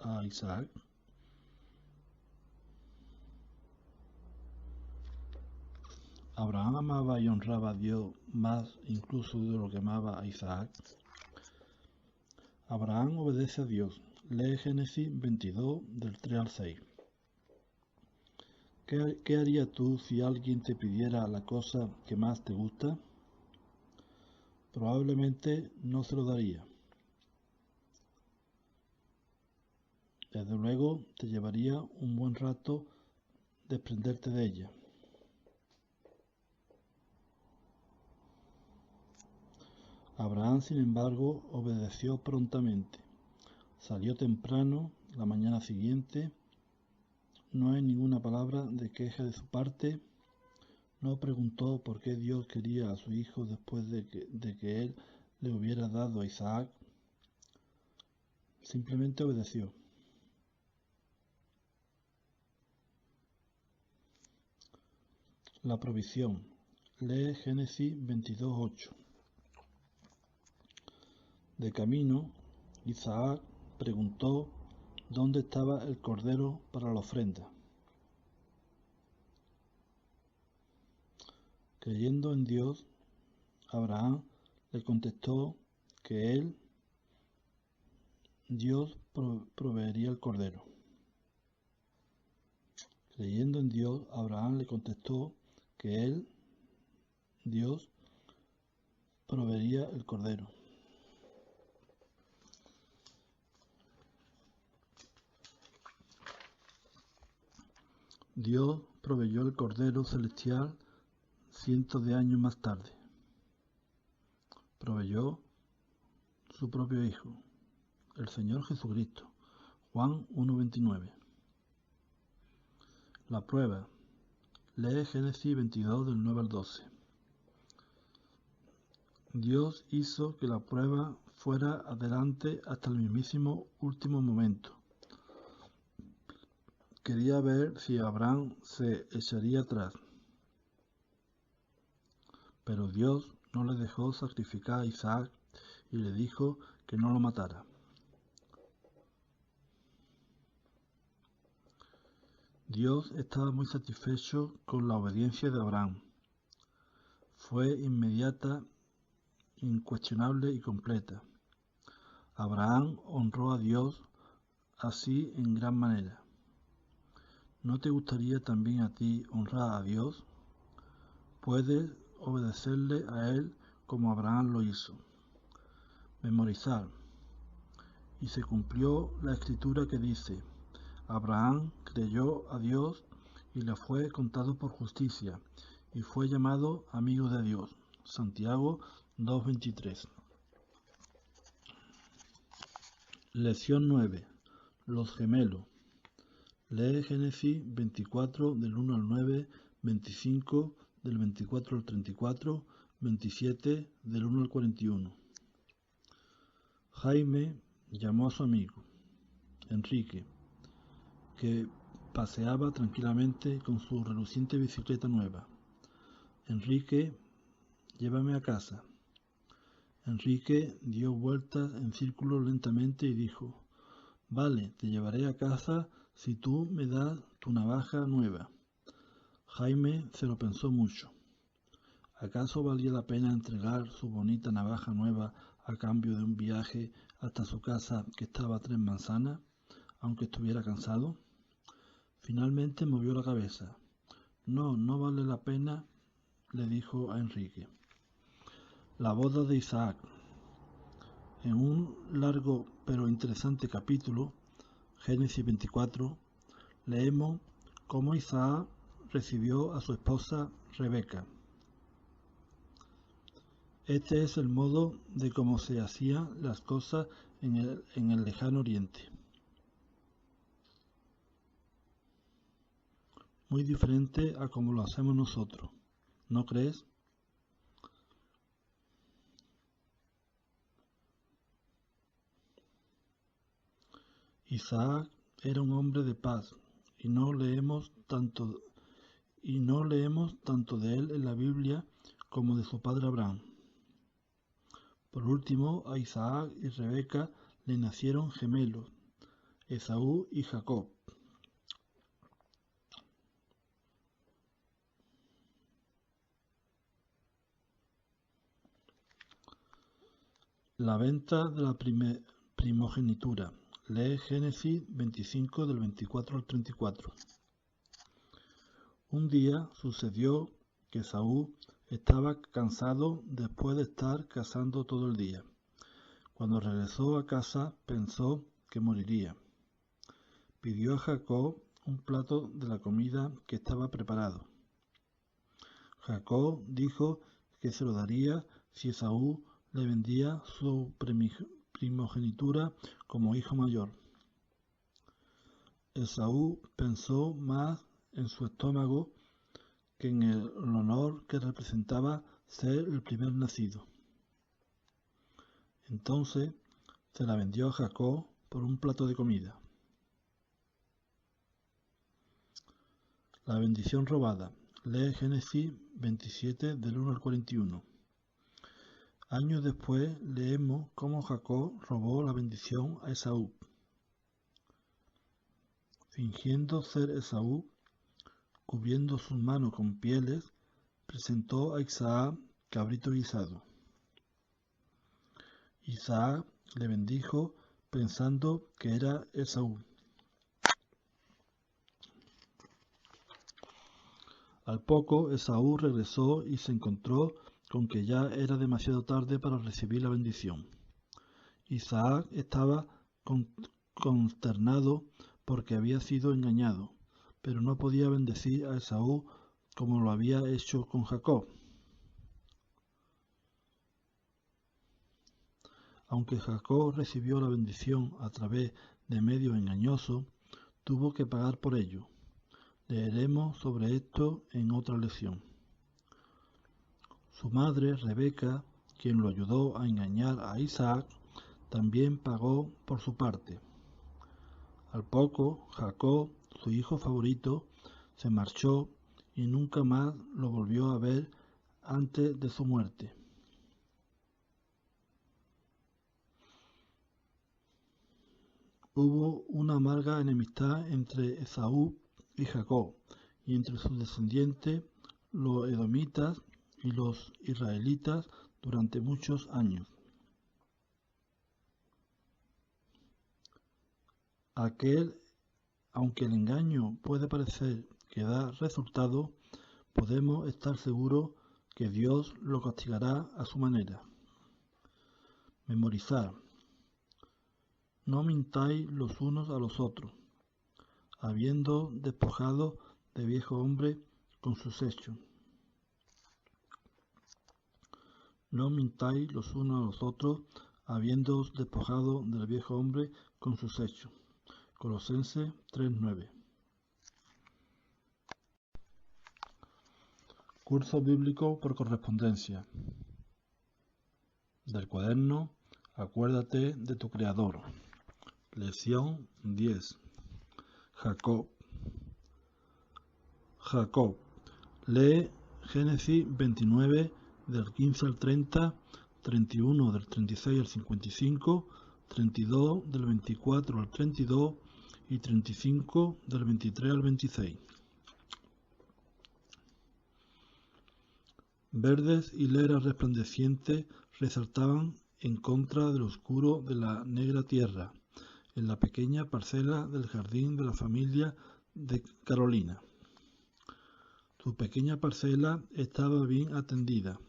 a Isaac. Abraham amaba y honraba a Dios más incluso de lo que amaba a Isaac. Abraham obedece a Dios. Lee Génesis 22 del 3 al 6. ¿Qué harías tú si alguien te pidiera la cosa que más te gusta? Probablemente no se lo daría. Desde luego te llevaría un buen rato desprenderte de ella. Abraham, sin embargo, obedeció prontamente. Salió temprano la mañana siguiente. No hay ninguna palabra de queja de su parte. No preguntó por qué Dios quería a su hijo después de que él le hubiera dado a Isaac. Simplemente obedeció. La provisión. Lee Génesis 22:8. De camino, Isaac preguntó dónde estaba el cordero para la ofrenda. Creyendo en Dios, Abraham le contestó que Dios proveería el cordero. Creyendo en Dios, Abraham le contestó que Dios, proveería el cordero. Dios proveyó el cordero celestial cientos de años más tarde. Proveyó su propio Hijo, el Señor Jesucristo. Juan 1:29. La prueba. Lee Génesis 22 del 9 al 12. Dios hizo que la prueba fuera adelante hasta el mismísimo último momento. Quería ver si Abraham se echaría atrás. Pero Dios no le dejó sacrificar a Isaac y le dijo que no lo matara. Dios estaba muy satisfecho con la obediencia de Abraham. Fue inmediata, incuestionable y completa. Abraham honró a Dios así en gran manera. ¿No te gustaría también a ti honrar a Dios? Puedes obedecerle a Él como Abraham lo hizo. Memorizar. Y se cumplió la escritura que dice: Abraham creyó a Dios y le fue contado por justicia, y fue llamado amigo de Dios. Santiago 2:23. Lección 9. Los gemelos. Lee Génesis 24 del 1 al 9, 25 del 24 al 34, 27 del 1 al 41. Jaime llamó a su amigo, Enrique, que paseaba tranquilamente con su reluciente bicicleta nueva. Enrique, llévame a casa. Enrique dio vueltas en círculo lentamente y dijo: Vale, te llevaré a casa si tú me das tu navaja nueva. Jaime se lo pensó mucho. ¿Acaso valía la pena entregar su bonita navaja nueva a cambio de un viaje hasta su casa que estaba a 3 manzanas, aunque estuviera cansado? Finalmente movió la cabeza. No, no vale la pena, le dijo a Enrique. La boda de Isaac. En un largo pero interesante capítulo, Génesis 24, leemos cómo Isaac recibió a su esposa Rebeca. Este es el modo de cómo se hacían las cosas en el lejano oriente. Muy diferente a como lo hacemos nosotros, ¿no crees? Isaac era un hombre de paz y no leemos tanto de él en la Biblia como de su padre Abraham. Por último, a Isaac y Rebeca le nacieron gemelos, Esaú y Jacob. La venta de la primogenitura. Lee Génesis 25 del 24 al 34. Un día sucedió que Esaú estaba cansado después de estar cazando todo el día. Cuando regresó a casa pensó que moriría. Pidió a Jacob un plato de la comida que estaba preparado. Jacob dijo que se lo daría si Esaú le vendía su primogenitura como hijo mayor. Esaú pensó más en su estómago que en el honor que representaba ser el primer nacido. Entonces se la vendió a Jacob por un plato de comida. La bendición robada. Lee Génesis 27 del 1 al 41. Años después leemos cómo Jacob robó la bendición a Esaú. Fingiendo ser Esaú, cubriendo sus manos con pieles, presentó a Isaac cabrito guisado. Isaac le bendijo pensando que era Esaú. Al poco, Esaú regresó y se encontró con que ya era demasiado tarde para recibir la bendición. Isaac estaba consternado porque había sido engañado, pero no podía bendecir a Esaú como lo había hecho con Jacob. Aunque Jacob recibió la bendición a través de medios engañosos, tuvo que pagar por ello. Leeremos sobre esto en otra lección. Su madre, Rebeca, quien lo ayudó a engañar a Isaac, también pagó por su parte. Al poco, Jacob, su hijo favorito, se marchó y nunca más lo volvió a ver antes de su muerte. Hubo una amarga enemistad entre Esaú y Jacob, y entre sus descendientes, los edomitas y los israelitas, durante muchos años. Aunque el engaño puede parecer que da resultado, podemos estar seguros que Dios lo castigará a su manera. Memorizar. No mintáis los unos a los otros, habiendo despojado de viejo hombre con sus hechos. No mintáis los unos a los otros, habiéndoos despojado del viejo hombre con sus hechos. Colosenses 3:9. Curso bíblico por correspondencia. Del cuaderno Acuérdate de tu Creador. Lección 10. Jacob. Lee Génesis 29 del 15 al 30, 31 del 36 al 55, 32 del 24 al 32 y 35 del 23 al 26. Verdes hileras resplandecientes resaltaban en contra del oscuro de la negra tierra, en la pequeña parcela del jardín de la familia de Carolina. Su pequeña parcela estaba bien atendida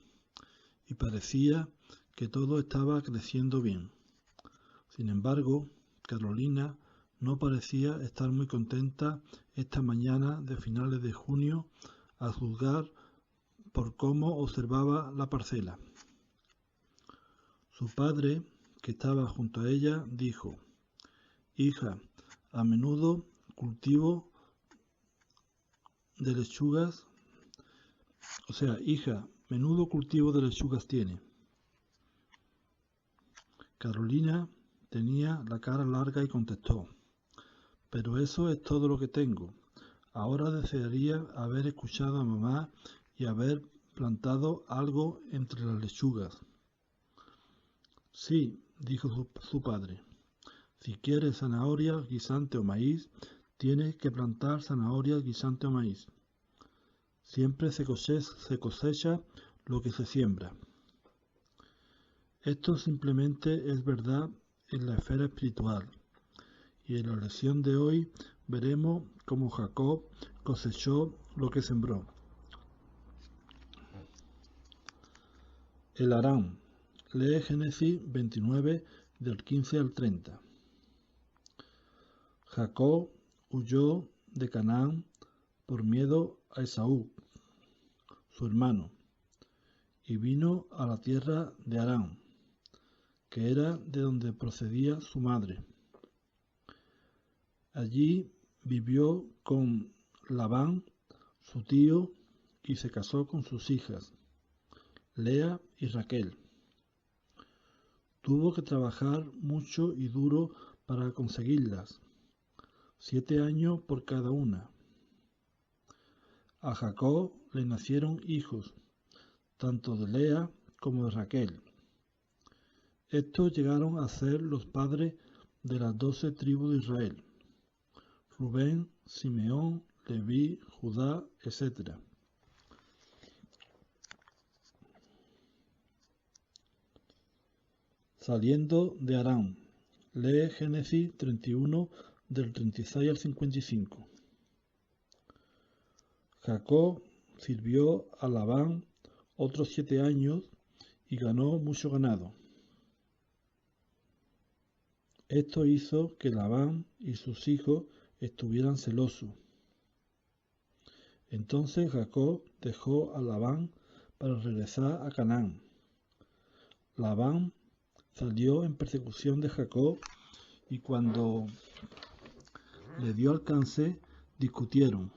y parecía que todo estaba creciendo bien. Sin embargo, Carolina no parecía estar muy contenta esta mañana de finales de junio, a juzgar por cómo observaba la parcela. Su padre, que estaba junto a ella, dijo: «Hija, a menudo cultivo de lechugas, menudo cultivo de lechugas tiene». Carolina tenía la cara larga y contestó: «Pero eso es todo lo que tengo. Ahora desearía haber escuchado a mamá y haber plantado algo entre las lechugas». «Sí», dijo su padre, «si quieres zanahorias, guisante o maíz, tienes que plantar zanahorias, guisante o maíz. Siempre se cosecha lo que se siembra». Esto simplemente es verdad en la esfera espiritual. Y en la lección de hoy veremos cómo Jacob cosechó lo que sembró. El Harán. Lee Génesis 29 del 15 al 30. Jacob huyó de Canaán por miedo a Esaú, su hermano, y vino a la tierra de Harán, que era de donde procedía su madre. Allí vivió con Labán, su tío, y se casó con sus hijas, Lea y Raquel. Tuvo que trabajar mucho y duro para conseguirlas, 7 años por cada una. A Jacob le nacieron hijos, tanto de Lea como de Raquel. Estos llegaron a ser los padres de las 12 tribus de Israel: Rubén, Simeón, Leví, Judá, etc. Saliendo de Harán. Lee Génesis 31 del 36 al 55. Jacob sirvió a Labán otros 7 años y ganó mucho ganado. Esto hizo que Labán y sus hijos estuvieran celosos. Entonces Jacob dejó a Labán para regresar a Canaán. Labán salió en persecución de Jacob y cuando le dio alcance discutieron.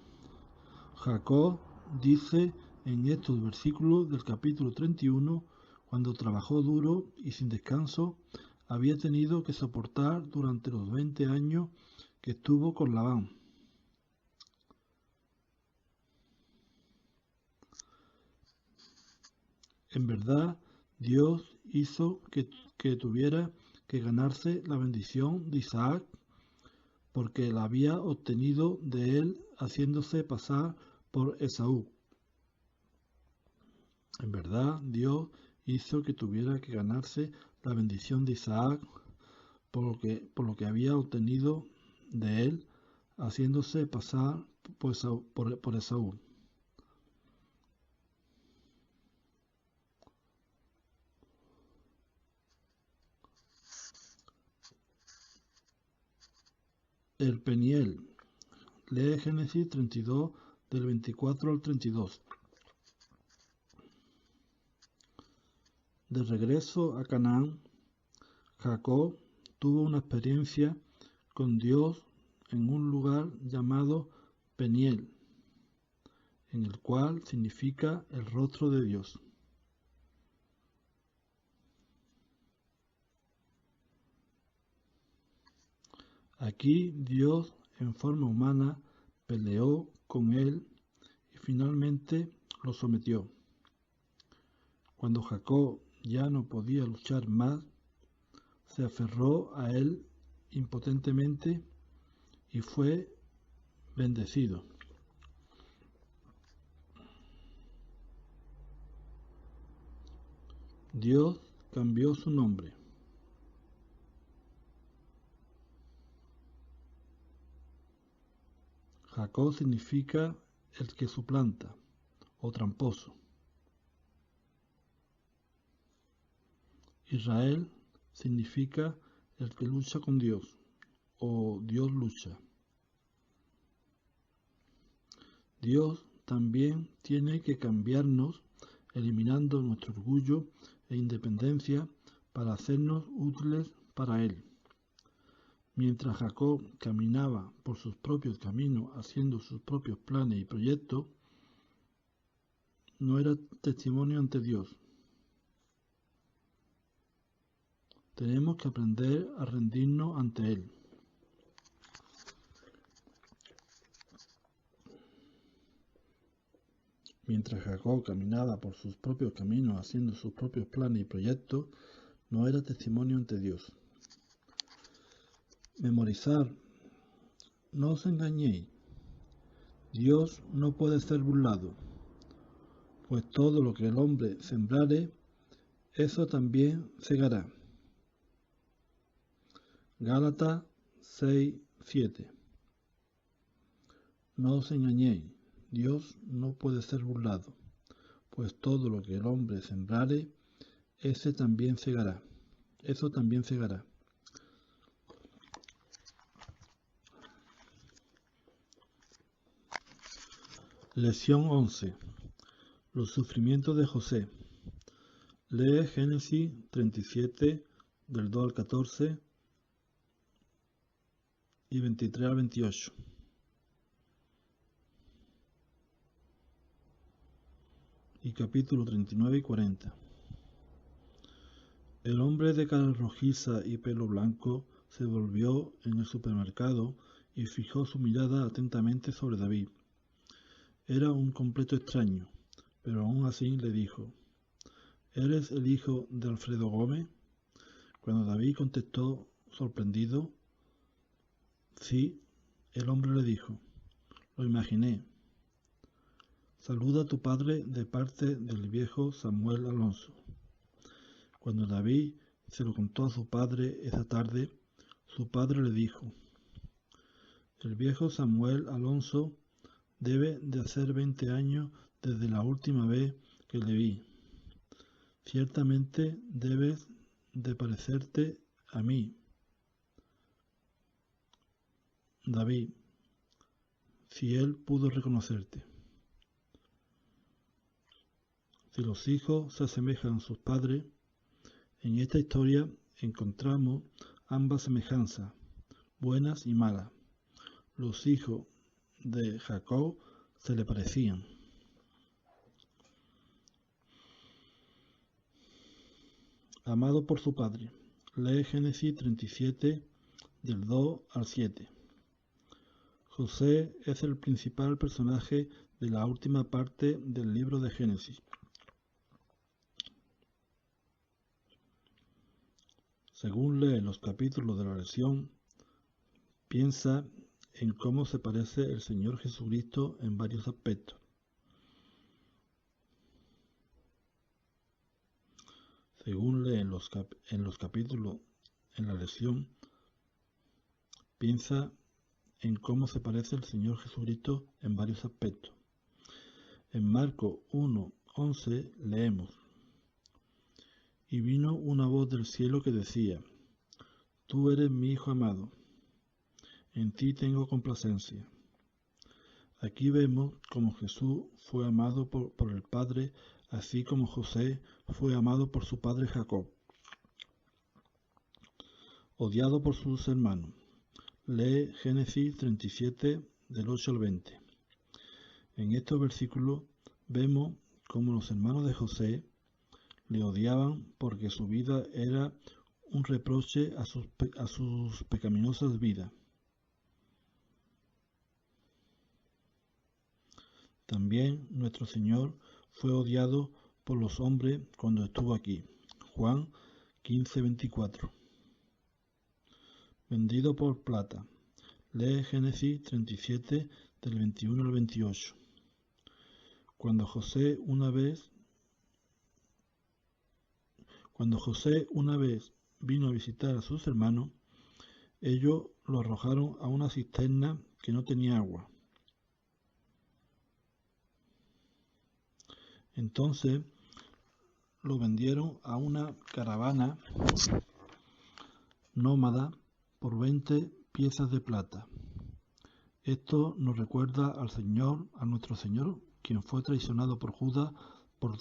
Jacob dice en estos versículos del capítulo 31, cuando trabajó duro y sin descanso, había tenido que soportar durante los 20 años que estuvo con Labán. En verdad, Dios hizo que tuviera que ganarse la bendición de Isaac porque la había obtenido de él haciéndose pasar por Esaú. En verdad, Dios hizo que tuviera que ganarse la bendición de Isaac por lo que había obtenido de él haciéndose pasar por Esaú. El Peniel. Lee Génesis 32 del 24 al 32. De regreso a Canaán, Jacob tuvo una experiencia con Dios en un lugar llamado Peniel, en el cual significa el rostro de Dios. Aquí Dios en forma humana peleó con él y finalmente lo sometió. Cuando Jacob ya no podía luchar más, se aferró a él impotentemente y fue bendecido. Dios cambió su nombre. Jacob significa el que suplanta o tramposo. Israel significa el que lucha con Dios o Dios lucha. Dios también tiene que cambiarnos, eliminando nuestro orgullo e independencia para hacernos útiles para Él. Mientras Jacob caminaba por sus propios caminos, haciendo sus propios planes y proyectos, no era testimonio ante Dios. Tenemos que aprender a rendirnos ante Él. Mientras Jacob caminaba por sus propios caminos, haciendo sus propios planes y proyectos, no era testimonio ante Dios. Memorizar. No os engañéis. Dios no puede ser burlado, pues todo lo que el hombre sembrare, eso también segará. Gálatas 6:7. No os engañéis, Dios no puede ser burlado, pues todo lo que el hombre sembrare, ese también segará. Eso también segará. Lección 11. Los sufrimientos de José. Lee Génesis 37, del 2 al 14 y 23 al 28. Y capítulo 39 y 40. El hombre de cara rojiza y pelo blanco se volvió en el supermercado y fijó su mirada atentamente sobre David. Era un completo extraño, pero aún así le dijo: ¿Eres el hijo de Alfredo Gómez? Cuando David contestó sorprendido: sí, el hombre le dijo: lo imaginé. Saluda a tu padre de parte del viejo Samuel Alonso. Cuando David se lo contó a su padre esa tarde, su padre le dijo: el viejo Samuel Alonso debe de hacer 20 años desde la última vez que le vi. Ciertamente debes de parecerte a mí, David, si él pudo reconocerte. Si los hijos se asemejan a sus padres, en esta historia encontramos ambas semejanzas, buenas y malas. Los hijos de Jacob se le parecían. Amado por su padre. Lee Génesis 37, del 2 al 7. José es el principal personaje de la última parte del libro de Génesis. Según lee los capítulos de la lección, piensa en cómo se parece el Señor Jesucristo en varios aspectos. Según lee en los capítulos en la lección, piensa en cómo se parece el Señor Jesucristo en varios aspectos. En Marcos 1:11 leemos: Y vino una voz del cielo que decía: Tú eres mi Hijo amado, en ti tengo complacencia. Aquí vemos cómo Jesús fue amado por el Padre, así como José fue amado por su padre Jacob. Odiado por sus hermanos. Lee Génesis 37, del 8 al 20. En estos versículos vemos cómo los hermanos de José le odiaban porque su vida era un reproche a sus pecaminosas vidas. También nuestro Señor fue odiado por los hombres cuando estuvo aquí. Juan 15:24. Vendido por plata. Lee Génesis 37, del 21 al 28. Cuando José una vez vino a visitar a sus hermanos, ellos lo arrojaron a una cisterna que no tenía agua. Entonces lo vendieron a una caravana nómada por 20 piezas de plata. Esto nos recuerda a nuestro Señor, quien fue traicionado por Judas por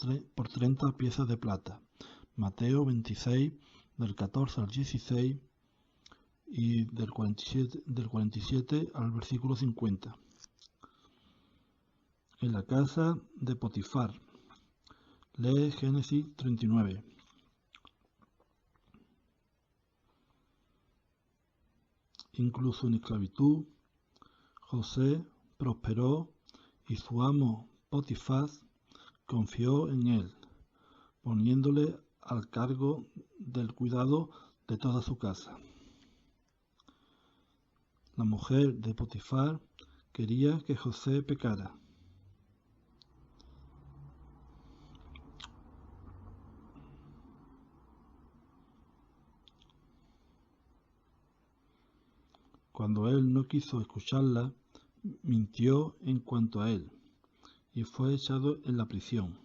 30 piezas de plata. Mateo 26, del 14 al 16 y del 47 al versículo 50. En la casa de Potifar. Lee Génesis 39. Incluso en esclavitud, José prosperó y su amo Potifar confió en él, poniéndole al cargo del cuidado de toda su casa. La mujer de Potifar quería que José pecara. Cuando él no quiso escucharla, mintió en cuanto a él y fue echado en la prisión.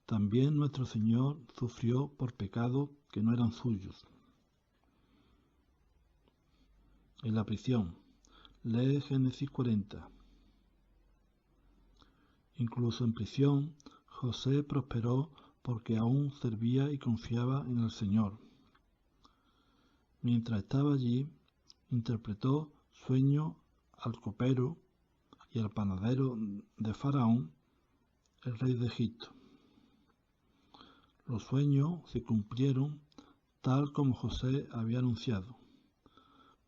También nuestro Señor sufrió por pecados que no eran suyos. En la prisión. Lee Génesis 40. Incluso en prisión, José prosperó porque aún servía y confiaba en el Señor. Mientras estaba allí, interpretó sueños al copero y al panadero de Faraón, el rey de Egipto. Los sueños se cumplieron tal como José había anunciado,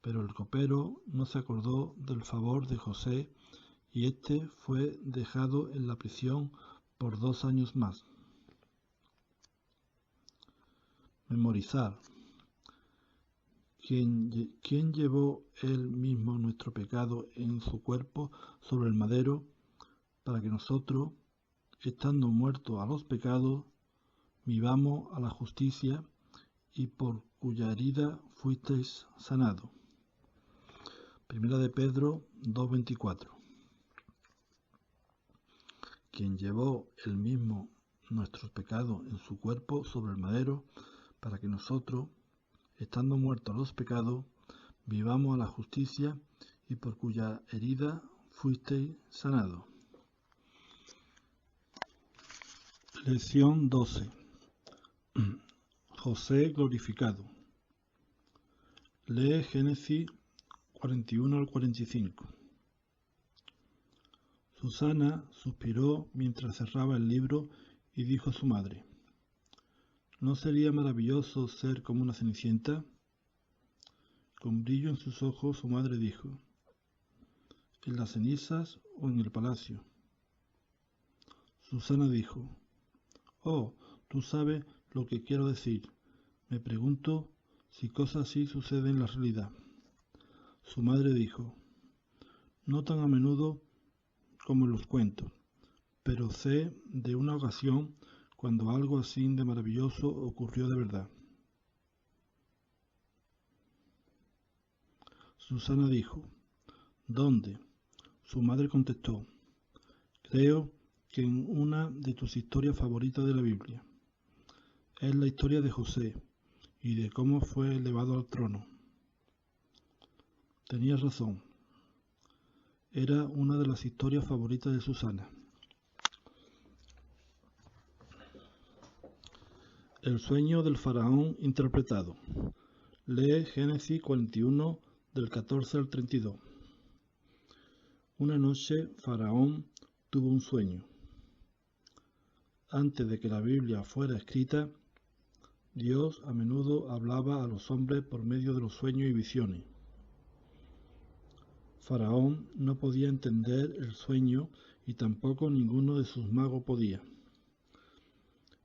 pero el copero no se acordó del favor de José y éste fue dejado en la prisión por 2 años más. Memorizar. ¿Quién llevó él mismo nuestro pecado en su cuerpo sobre el madero, para que nosotros, estando muertos a los pecados, vivamos a la justicia, y por cuya herida fuisteis sanados? Primera de Pedro 2:24. Quien llevó él mismo nuestros pecados en su cuerpo sobre el madero, para que nosotros, estando muertos a los pecados, vivamos a la justicia, y por cuya herida fuisteis sanados. Lección 12. José glorificado. Lee Génesis 41 al 45. Susana suspiró mientras cerraba el libro y dijo a su madre: ¿No sería maravilloso ser como una Cenicienta? Con brillo en sus ojos, su madre dijo: ¿En las cenizas o en el palacio? Susana dijo: Oh, tú sabes lo que quiero decir. Me pregunto si cosas así suceden en la realidad. Su madre dijo: No tan a menudo como en los cuentos, pero sé de una ocasión cuando algo así de maravilloso ocurrió de verdad. Susana dijo: ¿Dónde? Su madre contestó: Creo que en una de tus historias favoritas de la Biblia. Es la historia de José y de cómo fue elevado al trono. Tenías razón. Era una de las historias favoritas de Susana. El sueño del faraón interpretado. Lee Génesis 41 del 14 al 32. Una noche Faraón tuvo un sueño. Antes de que la Biblia fuera escrita, Dios a menudo hablaba a los hombres por medio de los sueños y visiones. Faraón no podía entender el sueño y tampoco ninguno de sus magos podía.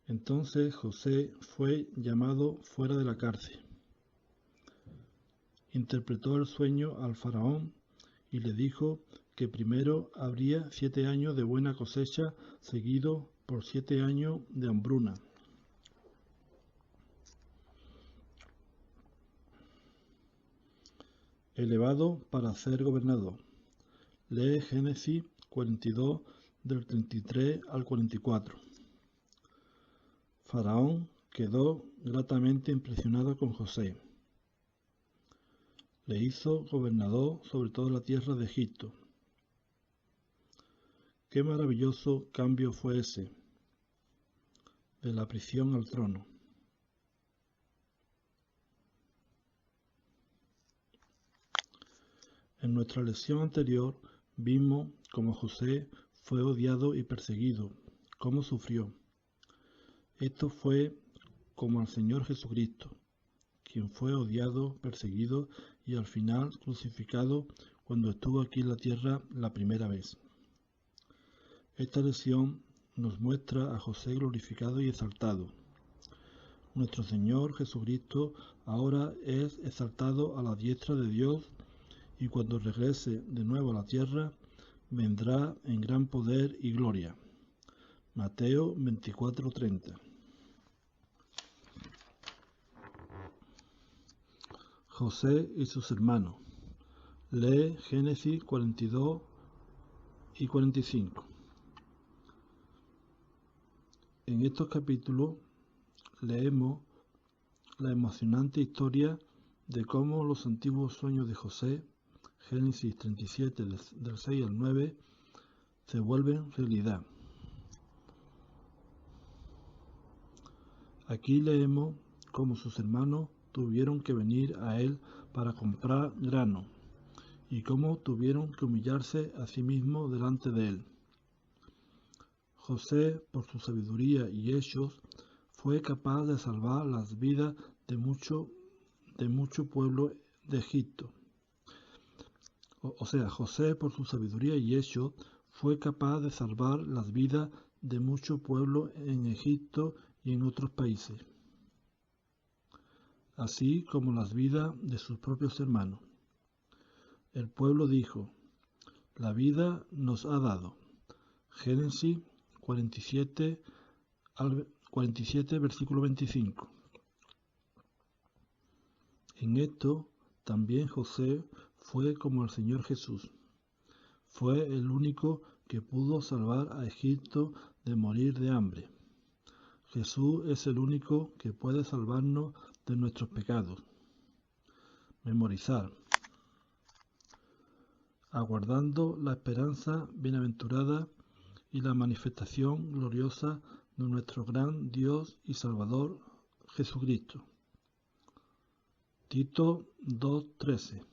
Entonces José fue llamado fuera de la cárcel. Interpretó el sueño al faraón y le dijo que primero habría 7 años de buena cosecha seguido por 7 años de hambruna. Elevado para ser gobernador. Lee Génesis 42 del 33 al 44. Faraón quedó gratamente impresionado con José. Le hizo gobernador sobre toda la tierra de Egipto. Qué maravilloso cambio fue ese, de la prisión al trono. En nuestra lección anterior vimos cómo José fue odiado y perseguido, cómo sufrió. Esto fue como al Señor Jesucristo, quien fue odiado, perseguido y al final crucificado cuando estuvo aquí en la tierra la primera vez. Esta lección nos muestra a José glorificado y exaltado. Nuestro Señor Jesucristo ahora es exaltado a la diestra de Dios y cuando regrese de nuevo a la tierra, vendrá en gran poder y gloria. Mateo 24:30. José y sus hermanos. Lee Génesis 42 y 45. En estos capítulos leemos la emocionante historia de cómo los antiguos sueños de José, Génesis 37 del 6 al 9, se vuelven realidad. Aquí leemos cómo sus hermanos tuvieron que venir a él para comprar grano y cómo tuvieron que humillarse a sí mismos delante de él. José, por su sabiduría y hechos, fue capaz de salvar las vidas de mucho pueblo de Egipto. José, por su sabiduría y hechos, fue capaz de salvar las vidas de mucho pueblo en Egipto y en otros países, así como las vidas de sus propios hermanos. El pueblo dijo: la vida nos ha dado. Génesis 47, versículo 25. En esto también José fue como el Señor Jesús. Fue el único que pudo salvar a Egipto de morir de hambre. Jesús es el único que puede salvarnos de nuestros pecados. Memorizar. Aguardando la esperanza bienaventurada y la manifestación gloriosa de nuestro gran Dios y Salvador Jesucristo. Tito 2:13.